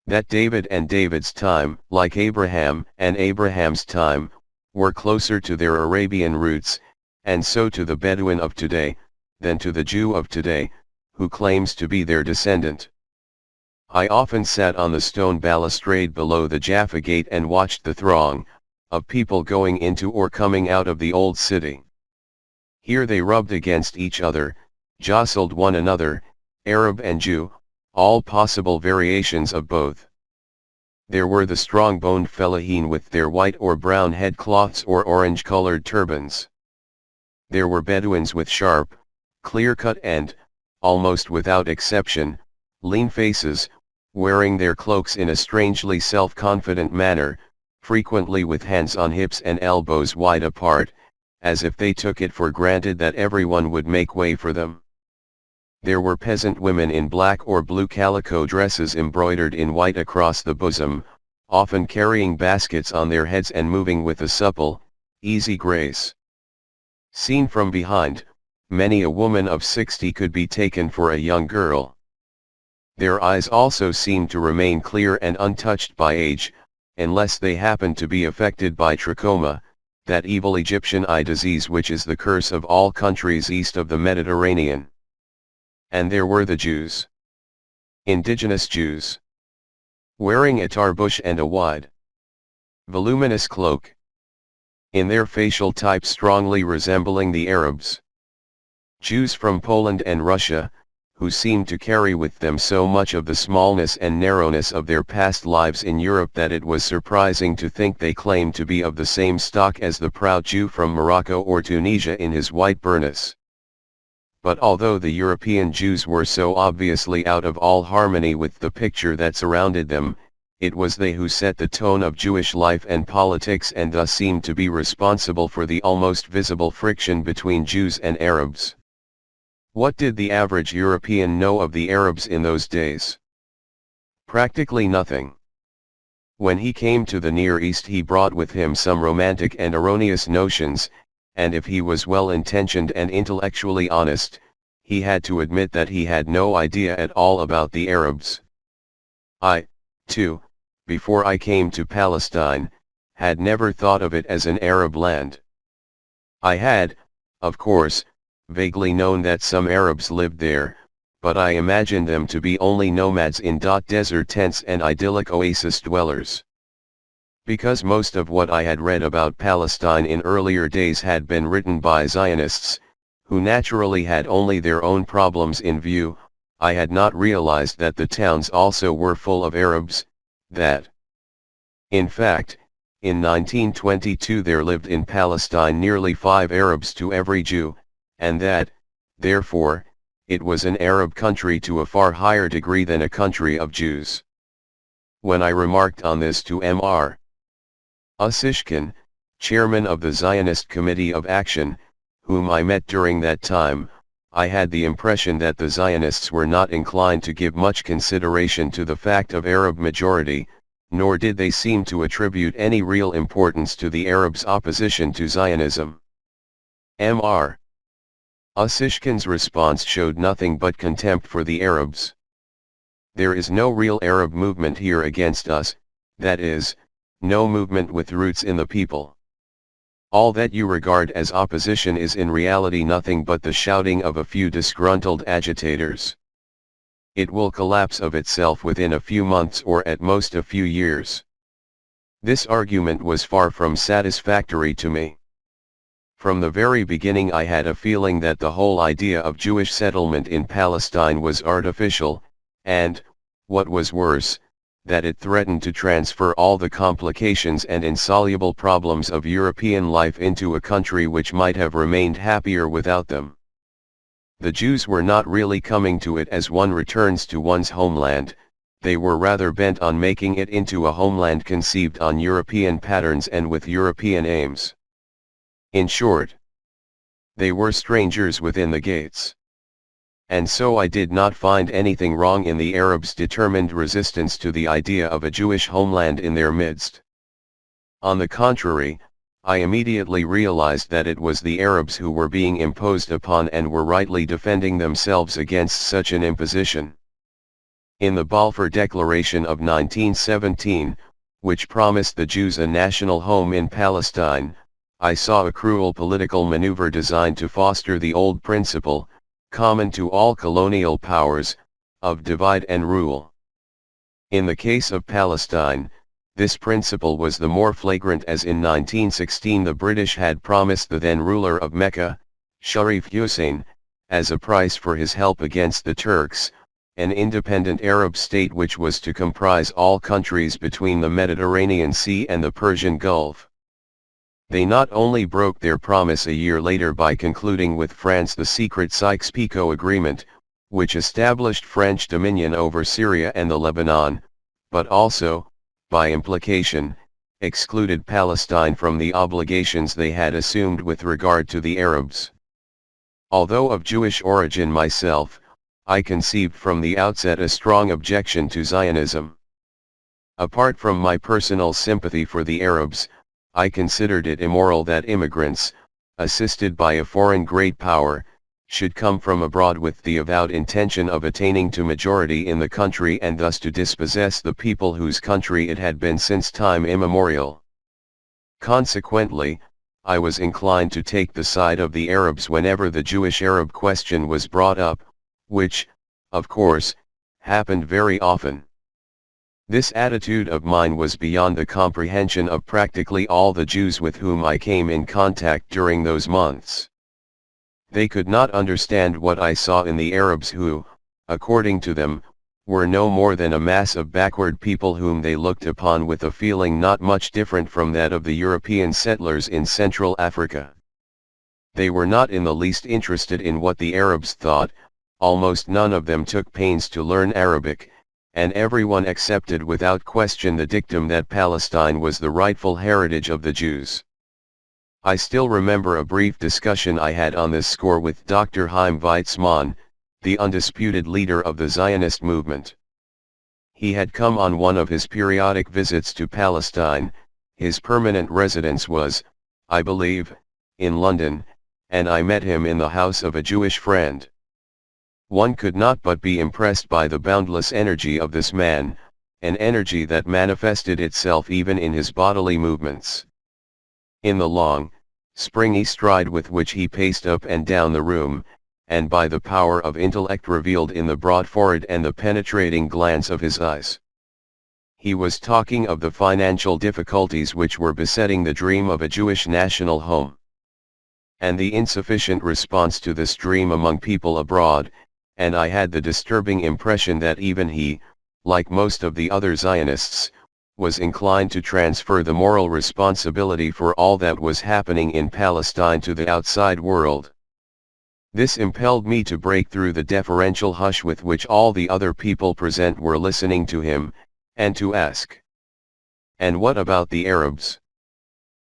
That David and David's time, like Abraham and Abraham's time, were closer to their Arabian roots, and so to the Bedouin of today, than to the Jew of today, who claims to be their descendant. I often sat on the stone balustrade below the Jaffa Gate and watched the throng of people going into or coming out of the old city. Here they rubbed against each other, jostled one another, Arab and Jew, all possible variations of both. There were the strong-boned fellahin with their white or brown headcloths or orange-colored turbans. There were Bedouins with sharp, clear-cut and, almost without exception, lean faces, wearing their cloaks in a strangely self-confident manner, frequently with hands on hips and elbows wide apart, as if they took it for granted that everyone would make way for them. There were peasant women in black or blue calico dresses embroidered in white across the bosom, often carrying baskets on their heads and moving with a supple, easy grace. Seen from behind, many a woman of 60 could be taken for a young girl. Their eyes also seemed to remain clear and untouched by age, unless they happened to be affected by trachoma, that evil Egyptian eye disease which is the curse of all countries east of the Mediterranean. And there were the Jews. Indigenous Jews. Wearing a tarbush and a wide, voluminous cloak. In their facial type strongly resembling the Arabs. Jews from Poland and Russia, who seemed to carry with them so much of the smallness and narrowness of their past lives in Europe that it was surprising to think they claimed to be of the same stock as the proud Jew from Morocco or Tunisia in his white burnous. But although the European Jews were so obviously out of all harmony with the picture that surrounded them, it was they who set the tone of Jewish life and politics and thus seemed to be responsible for the almost visible friction between Jews and Arabs. What did the average European know of the Arabs in those days? Practically nothing. When he came to the Near East he brought with him some romantic and erroneous notions, and if he was well-intentioned and intellectually honest, he had to admit that he had no idea at all about the Arabs. I, too, before I came to Palestine, had never thought of it as an Arab land. I had, of course, vaguely known that some Arabs lived there, but I imagined them to be only nomads in desert tents and idyllic oasis dwellers. Because most of what I had read about Palestine in earlier days had been written by Zionists, who naturally had only their own problems in view, I had not realized that the towns also were full of Arabs, that, in fact, in 1922 there lived in Palestine nearly 5 Arabs to every Jew, and that, therefore, it was an Arab country to a far higher degree than a country of Jews. When I remarked on this to Mr. Hussain, chairman of the Zionist Committee of Action, whom I met during that time, I had the impression that the Zionists were not inclined to give much consideration to the fact of Arab majority, nor did they seem to attribute any real importance to the Arabs' opposition to Zionism. Mr. Hussain's response showed nothing but contempt for the Arabs. There is no real Arab movement here against us, that is, no movement with roots in the people. All that you regard as opposition is in reality nothing but the shouting of a few disgruntled agitators. It will collapse of itself within a few months or at most a few years. This argument was far from satisfactory to me. From the very beginning I had a feeling that the whole idea of Jewish settlement in Palestine was artificial, and, what was worse, that it threatened to transfer all the complications and insoluble problems of European life into a country which might have remained happier without them. The Jews were not really coming to it as one returns to one's homeland, they were rather bent on making it into a homeland conceived on European patterns and with European aims. In short, they were strangers within the gates. And so I did not find anything wrong in the Arabs' determined resistance to the idea of a Jewish homeland in their midst. On the contrary, I immediately realized that it was the Arabs who were being imposed upon and were rightly defending themselves against such an imposition. In the Balfour Declaration of 1917, which promised the Jews a national home in Palestine, I saw a cruel political maneuver designed to foster the old principle, common to all colonial powers, of divide and rule. In the case of Palestine, this principle was the more flagrant as in 1916 the British had promised the then ruler of Mecca, Sharif Hussain, as a price for his help against the Turks, an independent Arab state which was to comprise all countries between the Mediterranean Sea and the Persian Gulf. They not only broke their promise a year later by concluding with France the secret Sykes-Picot Agreement, which established French dominion over Syria and the Lebanon, but also, by implication, excluded Palestine from the obligations they had assumed with regard to the Arabs. Although of Jewish origin myself, I conceived from the outset a strong objection to Zionism. Apart from my personal sympathy for the Arabs, I considered it immoral that immigrants, assisted by a foreign great power, should come from abroad with the avowed intention of attaining to majority in the country and thus to dispossess the people whose country it had been since time immemorial. Consequently, I was inclined to take the side of the Arabs whenever the Jewish-Arab question was brought up, which, of course, happened very often. This attitude of mine was beyond the comprehension of practically all the Jews with whom I came in contact during those months. They could not understand what I saw in the Arabs who, according to them, were no more than a mass of backward people whom they looked upon with a feeling not much different from that of the European settlers in Central Africa. They were not in the least interested in what the Arabs thought, almost none of them took pains to learn Arabic, and everyone accepted without question the dictum that Palestine was the rightful heritage of the Jews. I still remember a brief discussion I had on this score with Dr. Chaim Weizmann, the undisputed leader of the Zionist movement. He had come on one of his periodic visits to Palestine. His permanent residence was, I believe, in London, and I met him in the house of a Jewish friend. One could not but be impressed by the boundless energy of this man, an energy that manifested itself even in his bodily movements. In the long, springy stride with which he paced up and down the room, and by the power of intellect revealed in the broad forehead and the penetrating glance of his eyes. He was talking of the financial difficulties which were besetting the dream of a Jewish national home, and the insufficient response to this dream among people abroad, and I had the disturbing impression that even he, like most of the other Zionists, was inclined to transfer the moral responsibility for all that was happening in Palestine to the outside world. This impelled me to break through the deferential hush with which all the other people present were listening to him, and to ask, "And what about the Arabs?"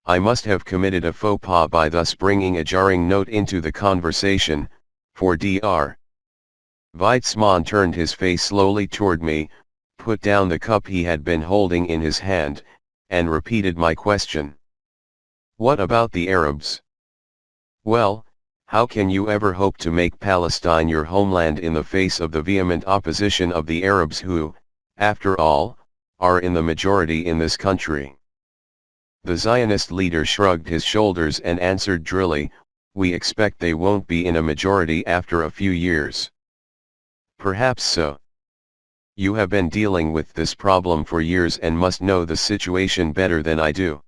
I must have committed a faux pas by thus bringing a jarring note into the conversation, for Dr. Weizmann turned his face slowly toward me, put down the cup he had been holding in his hand, and repeated my question. "What about the Arabs?" "Well, how can you ever hope to make Palestine your homeland in the face of the vehement opposition of the Arabs who, after all, are in the majority in this country?" The Zionist leader shrugged his shoulders and answered drily, "We expect they won't be in a majority after a few years." "Perhaps so. You have been dealing with this problem for years and must know the situation better than I do.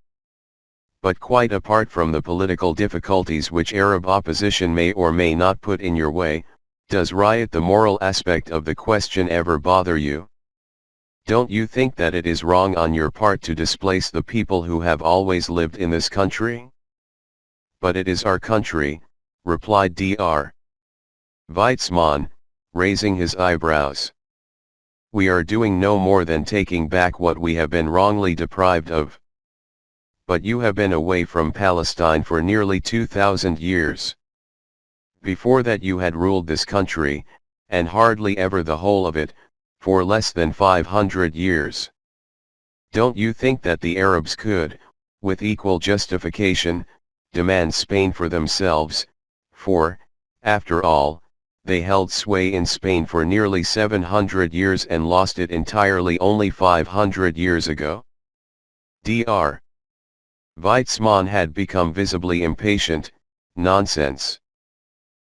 But quite apart from the political difficulties which Arab opposition may or may not put in your way, does the moral aspect of the question ever bother you? Don't you think that it is wrong on your part to displace the people who have always lived in this country?" "But it is our country," replied Dr. Weizmann, raising his eyebrows. "We are doing no more than taking back what we have been wrongly deprived of. But you have been away from Palestine for nearly 2,000 years. Before that you had ruled this country, and hardly ever the whole of it, for less than 500 years. Don't you think that the Arabs could, with equal justification, demand Spain for themselves, for, after all, they held sway in Spain for nearly 700 years and lost it entirely only 500 years ago. Dr. Weizmann had become visibly impatient. Nonsense.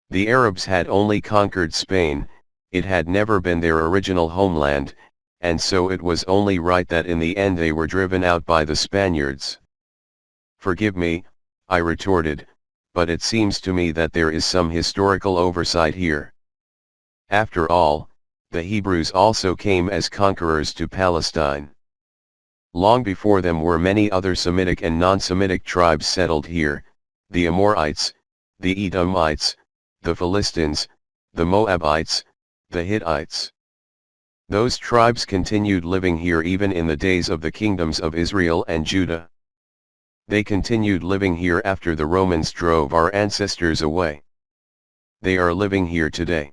The Arabs had only conquered Spain, it had never been their original homeland, and so it was only right that in the end they were driven out by the Spaniards. Forgive me, I retorted, but it seems to me that there is some historical oversight here. After all, the Hebrews also came as conquerors to Palestine. Long before them were many other Semitic and non-Semitic tribes settled here, the Amorites, the Edomites, the Philistines, the Moabites, the Hittites. Those tribes continued living here even in the days of the kingdoms of Israel and Judah. They continued living here after the Romans drove our ancestors away. They are living here today.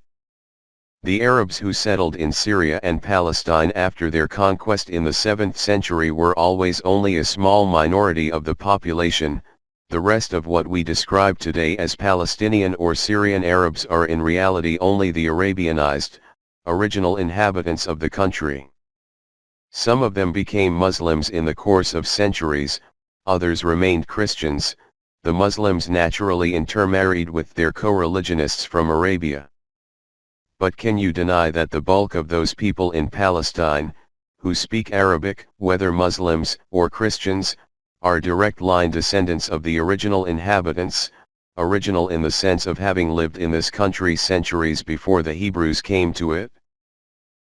The Arabs who settled in Syria and Palestine after their conquest in the 7th century were always only a small minority of the population. The rest of what we describe today as Palestinian or Syrian Arabs are in reality only the Arabianized, original inhabitants of the country. Some of them became Muslims in the course of centuries, others remained Christians. The Muslims naturally intermarried with their co-religionists from Arabia. But can you deny that the bulk of those people in Palestine, who speak Arabic, whether Muslims or Christians, are direct line descendants of the original inhabitants, original in the sense of having lived in this country centuries before the Hebrews came to it?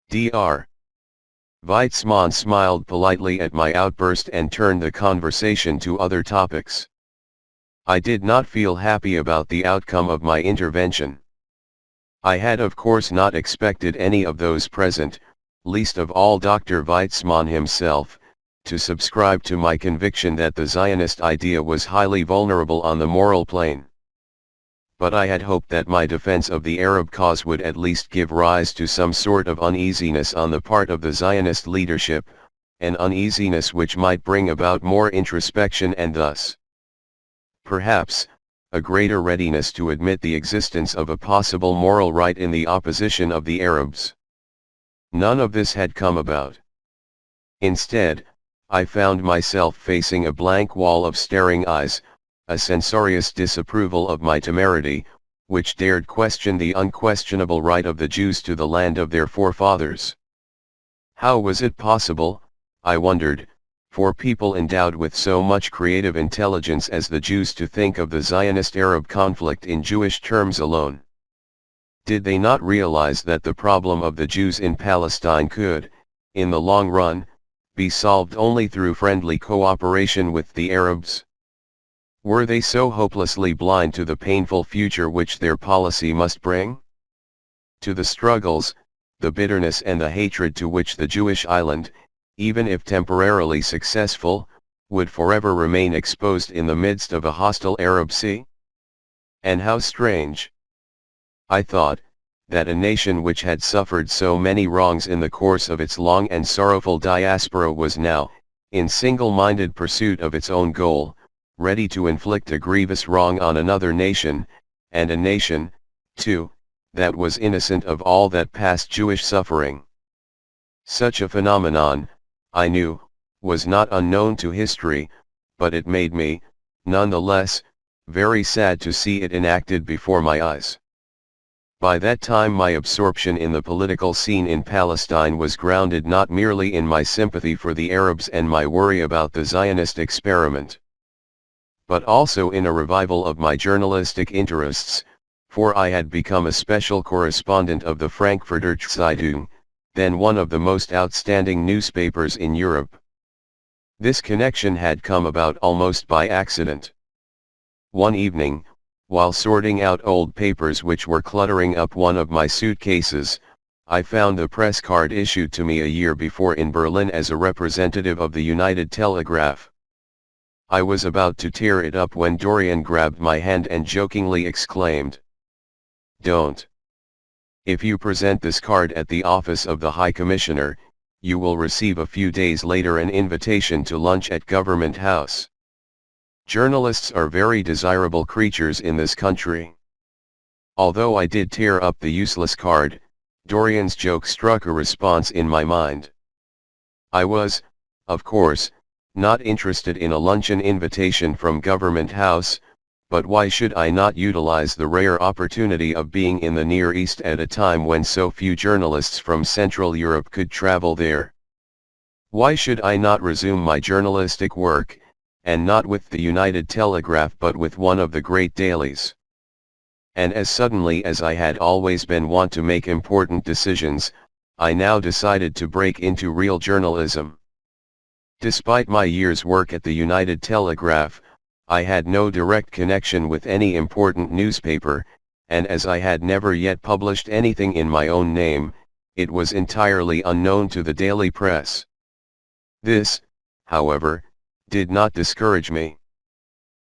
Dr. Weizmann smiled politely at my outburst and turned the conversation to other topics. I did not feel happy about the outcome of my intervention. I had of course not expected any of those present, least of all Dr. Weizmann himself, to subscribe to my conviction that the Zionist idea was highly vulnerable on the moral plane. But I had hoped that my defense of the Arab cause would at least give rise to some sort of uneasiness on the part of the Zionist leadership, an uneasiness which might bring about more introspection and thus, perhaps, a greater readiness to admit the existence of a possible moral right in the opposition of the Arabs. None of this had come about. Instead, I found myself facing a blank wall of staring eyes, a censorious disapproval of my temerity, which dared question the unquestionable right of the Jews to the land of their forefathers. How was it possible, I wondered, for people endowed with so much creative intelligence as the Jews to think of the Zionist-Arab conflict in Jewish terms alone? Did they not realize that the problem of the Jews in Palestine could, in the long run, be solved only through friendly cooperation with the Arabs? Were they so hopelessly blind to the painful future which their policy must bring? To the struggles, the bitterness and the hatred to which the Jewish island, even if temporarily successful, would forever remain exposed in the midst of a hostile Arab sea? And how strange, I thought, that a nation which had suffered so many wrongs in the course of its long and sorrowful diaspora was now, in single-minded pursuit of its own goal, ready to inflict a grievous wrong on another nation, and a nation, too, that was innocent of all that past Jewish suffering. Such a phenomenon, I knew, was not unknown to history, but it made me, nonetheless, very sad to see it enacted before my eyes. By that time my absorption in the political scene in Palestine was grounded not merely in my sympathy for the Arabs and my worry about the Zionist experiment, but also in a revival of my journalistic interests, for I had become a special correspondent of the Frankfurter Zeitung, then one of the most outstanding newspapers in Europe. This connection had come about almost by accident. One evening, while sorting out old papers which were cluttering up one of my suitcases, I found the press card issued to me a year before in Berlin as a representative of the United Telegraph. I was about to tear it up when Dorian grabbed my hand and jokingly exclaimed, "Don't. If you present this card at the office of the High Commissioner, you will receive a few days later an invitation to lunch at Government House. Journalists are very desirable creatures in this country." Although I did tear up the useless card, Dorian's joke struck a response in my mind. I was, of course, not interested in a luncheon invitation from Government House, but why should I not utilize the rare opportunity of being in the Near East at a time when so few journalists from Central Europe could travel there? Why should I not resume my journalistic work, and not with the United Telegraph but with one of the great dailies? And as suddenly as I had always been wont to make important decisions, I now decided to break into real journalism. Despite my year's work at the United Telegraph, I had no direct connection with any important newspaper, and as I had never yet published anything in my own name, it was entirely unknown to the daily press. This, however, did not discourage me.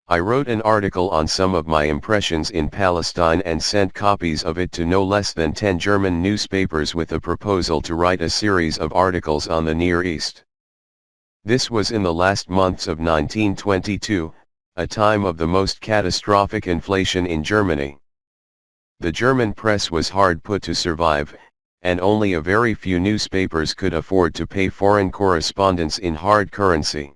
I wrote an article on some of my impressions in Palestine and sent copies of it to no less than 10 German newspapers with a proposal to write a series of articles on the Near East. This was in the last months of 1922, a time of the most catastrophic inflation in Germany. The German press was hard put to survive, and only a very few newspapers could afford to pay foreign correspondents in hard currency.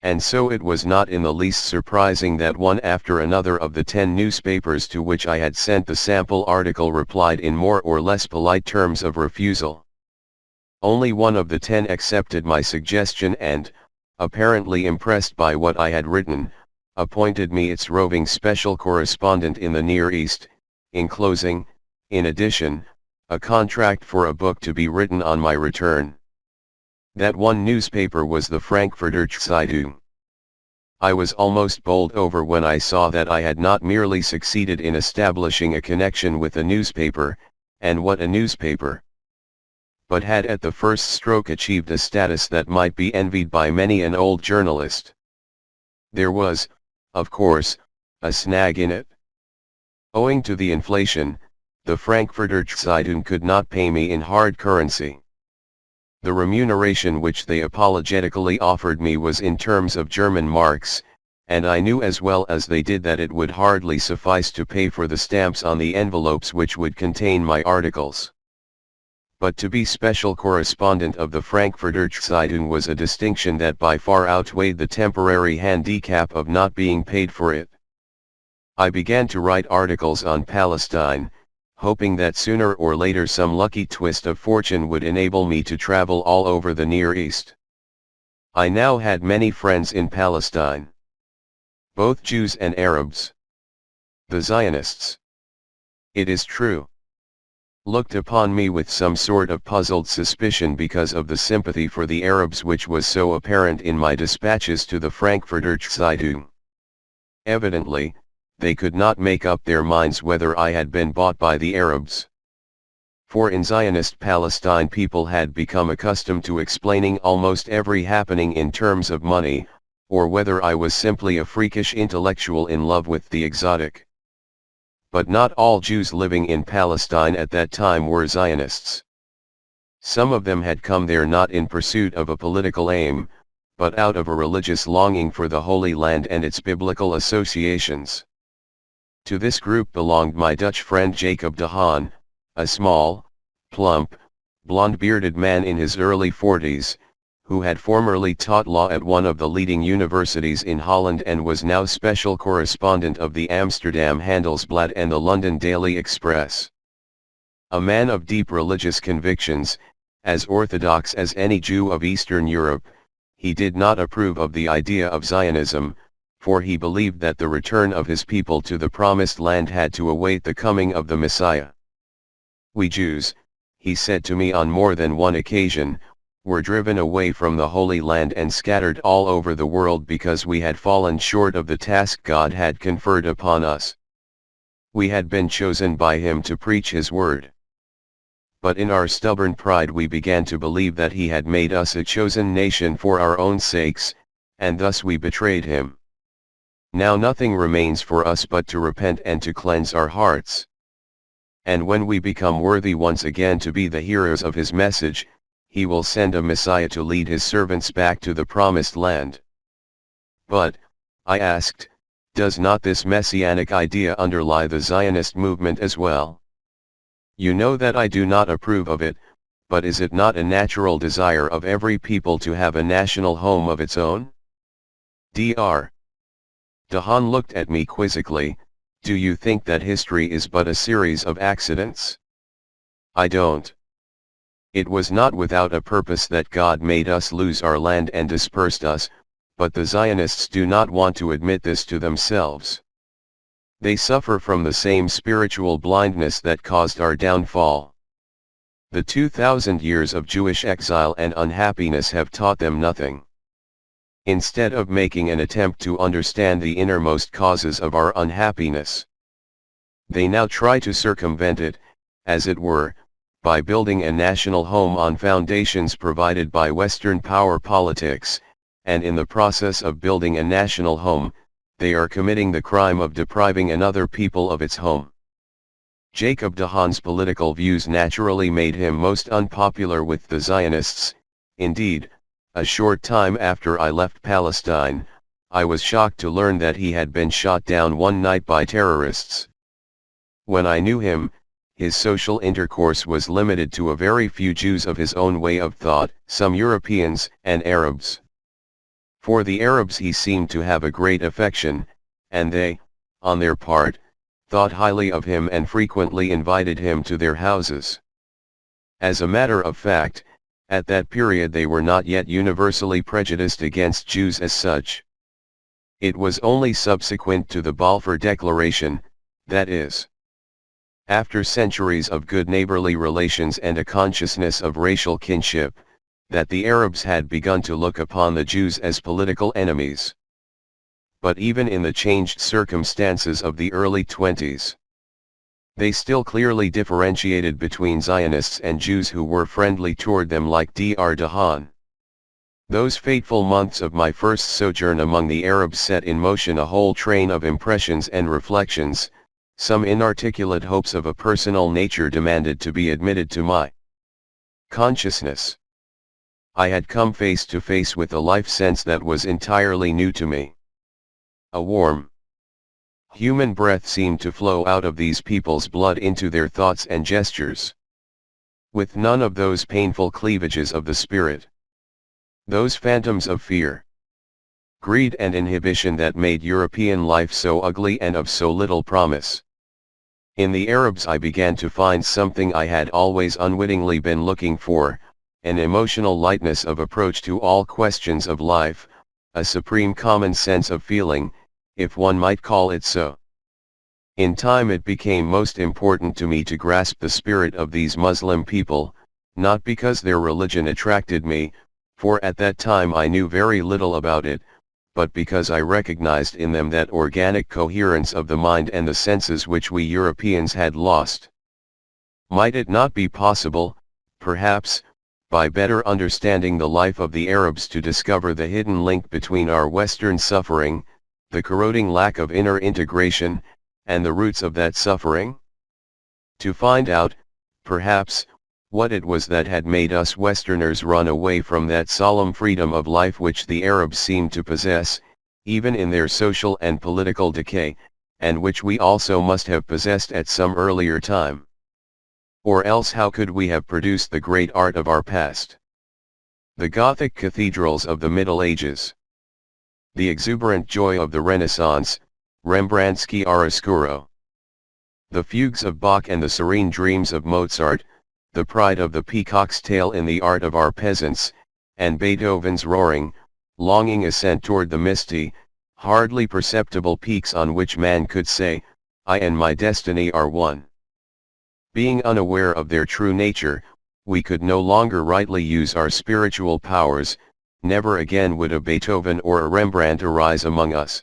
And so it was not in the least surprising that one after another of the 10 newspapers to which I had sent the sample article replied in more or less polite terms of refusal. Only one of the 10 accepted my suggestion and, apparently impressed by what I had written, appointed me its roving special correspondent in the Near East, enclosing, in addition, a contract for a book to be written on my return. That one newspaper was the Frankfurter Zeitung. I was almost bowled over when I saw that I had not merely succeeded in establishing a connection with a newspaper, and what a newspaper, but had at the first stroke achieved a status that might be envied by many an old journalist. There was, of course, a snag in it. Owing to the inflation, the Frankfurter Zeitung could not pay me in hard currency. The remuneration which they apologetically offered me was in terms of German marks, and I knew as well as they did that it would hardly suffice to pay for the stamps on the envelopes which would contain my articles. But to be special correspondent of the Frankfurter Zeitung was a distinction that by far outweighed the temporary handicap of not being paid for it. I began to write articles on Palestine, hoping that sooner or later some lucky twist of fortune would enable me to travel all over the Near East. I now had many friends in Palestine, both Jews and Arabs. The Zionists, it is true, looked upon me with some sort of puzzled suspicion because of the sympathy for the Arabs which was so apparent in my dispatches to the Frankfurter Zeitung. Evidently, they could not make up their minds whether I had been bought by the Arabs. For in Zionist Palestine people had become accustomed to explaining almost every happening in terms of money, or whether I was simply a freakish intellectual in love with the exotic. But not all Jews living in Palestine at that time were Zionists. Some of them had come there not in pursuit of a political aim, but out of a religious longing for the Holy Land and its biblical associations. To this group belonged my Dutch friend Jacob de Haan, a small, plump, blond-bearded man in his early 40s, who had formerly taught law at one of the leading universities in Holland and was now special correspondent of the Amsterdam Handelsblad and the London Daily Express. A man of deep religious convictions, as orthodox as any Jew of Eastern Europe, he did not approve of the idea of Zionism, for he believed that the return of his people to the Promised Land had to await the coming of the Messiah. We Jews, he said to me on more than one occasion, were driven away from the Holy Land and scattered all over the world because we had fallen short of the task God had conferred upon us. We had been chosen by Him to preach His word. But in our stubborn pride we began to believe that He had made us a chosen nation for our own sakes, and thus we betrayed Him. Now nothing remains for us but to repent and to cleanse our hearts. And when we become worthy once again to be the hearers of His message, He will send a Messiah to lead His servants back to the Promised Land. But, I asked, Does not this messianic idea underlie the Zionist movement as well? You know that I do not approve of it, but is it not a natural desire of every people to have a national home of its own? Dr. Dahan looked at me quizzically. Do you think that history is but a series of accidents? I don't. It was not without a purpose that God made us lose our land and dispersed us, but the Zionists do not want to admit this to themselves. They suffer from the same spiritual blindness that caused our downfall. The 2,000 years of Jewish exile and unhappiness have taught them nothing. Instead of making an attempt to understand the innermost causes of our unhappiness, they now try to circumvent it, as it were, by building a national home on foundations provided by Western power politics, and in the process of building a national home, they are committing the crime of depriving another people of its home. Jacob Dahan's political views naturally made him most unpopular with the Zionists. Indeed, a short time after I left Palestine, I was shocked to learn that he had been shot down one night by terrorists. When I knew him, his social intercourse was limited to a very few Jews of his own way of thought, some Europeans and Arabs. For the Arabs he seemed to have a great affection, and they, on their part, thought highly of him and frequently invited him to their houses. As a matter of fact, at that period they were not yet universally prejudiced against Jews as such. It was only subsequent to the Balfour Declaration, that is, after centuries of good neighborly relations and a consciousness of racial kinship, that the Arabs had begun to look upon the Jews as political enemies. But even in the changed circumstances of the early 20s, they still clearly differentiated between Zionists and Jews who were friendly toward them like Dr. Dahan. Those fateful months of my first sojourn among the Arabs set in motion a whole train of impressions and reflections. Some inarticulate hopes of a personal nature demanded to be admitted to my consciousness. I had come face to face with a life sense that was entirely new to me. A warm, human breath seemed to flow out of these people's blood into their thoughts and gestures, with none of those painful cleavages of the spirit, those phantoms of fear, greed and inhibition that made European life so ugly and of so little promise. In the Arabs I began to find something I had always unwittingly been looking for, an emotional lightness of approach to all questions of life, a supreme common sense of feeling, if one might call it so. In time it became most important to me to grasp the spirit of these Muslim people, not because their religion attracted me, for at that time I knew very little about it, but because I recognized in them that organic coherence of the mind and the senses which we Europeans had lost. Might it not be possible, perhaps, by better understanding the life of the Arabs to discover the hidden link between our Western suffering, the corroding lack of inner integration, and the roots of that suffering? To find out, perhaps, what it was that had made us Westerners run away from that solemn freedom of life which the Arabs seemed to possess, even in their social and political decay, and which we also must have possessed at some earlier time. Or else how could we have produced the great art of our past? The Gothic cathedrals of the Middle Ages, the exuberant joy of the Renaissance, Rembrandt's chiaroscuro, the fugues of Bach and the serene dreams of Mozart, the pride of the peacock's tail in the art of our peasants, and Beethoven's roaring, longing ascent toward the misty, hardly perceptible peaks on which man could say, I and my destiny are one. Being unaware of their true nature, we could no longer rightly use our spiritual powers, never again would a Beethoven or a Rembrandt arise among us.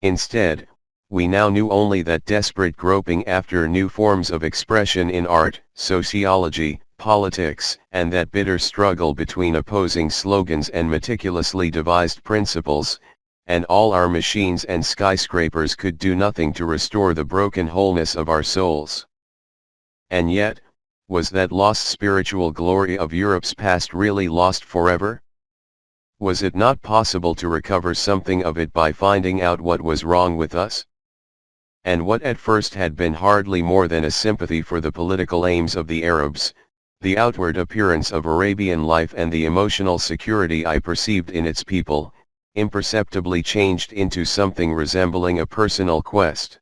Instead, we now knew only that desperate groping after new forms of expression in art, sociology, politics, and that bitter struggle between opposing slogans and meticulously devised principles, and all our machines and skyscrapers could do nothing to restore the broken wholeness of our souls. And yet, was that lost spiritual glory of Europe's past really lost forever? Was it not possible to recover something of it by finding out what was wrong with us? And what at first had been hardly more than a sympathy for the political aims of the Arabs, the outward appearance of Arabian life and the emotional security I perceived in its people, imperceptibly changed into something resembling a personal quest.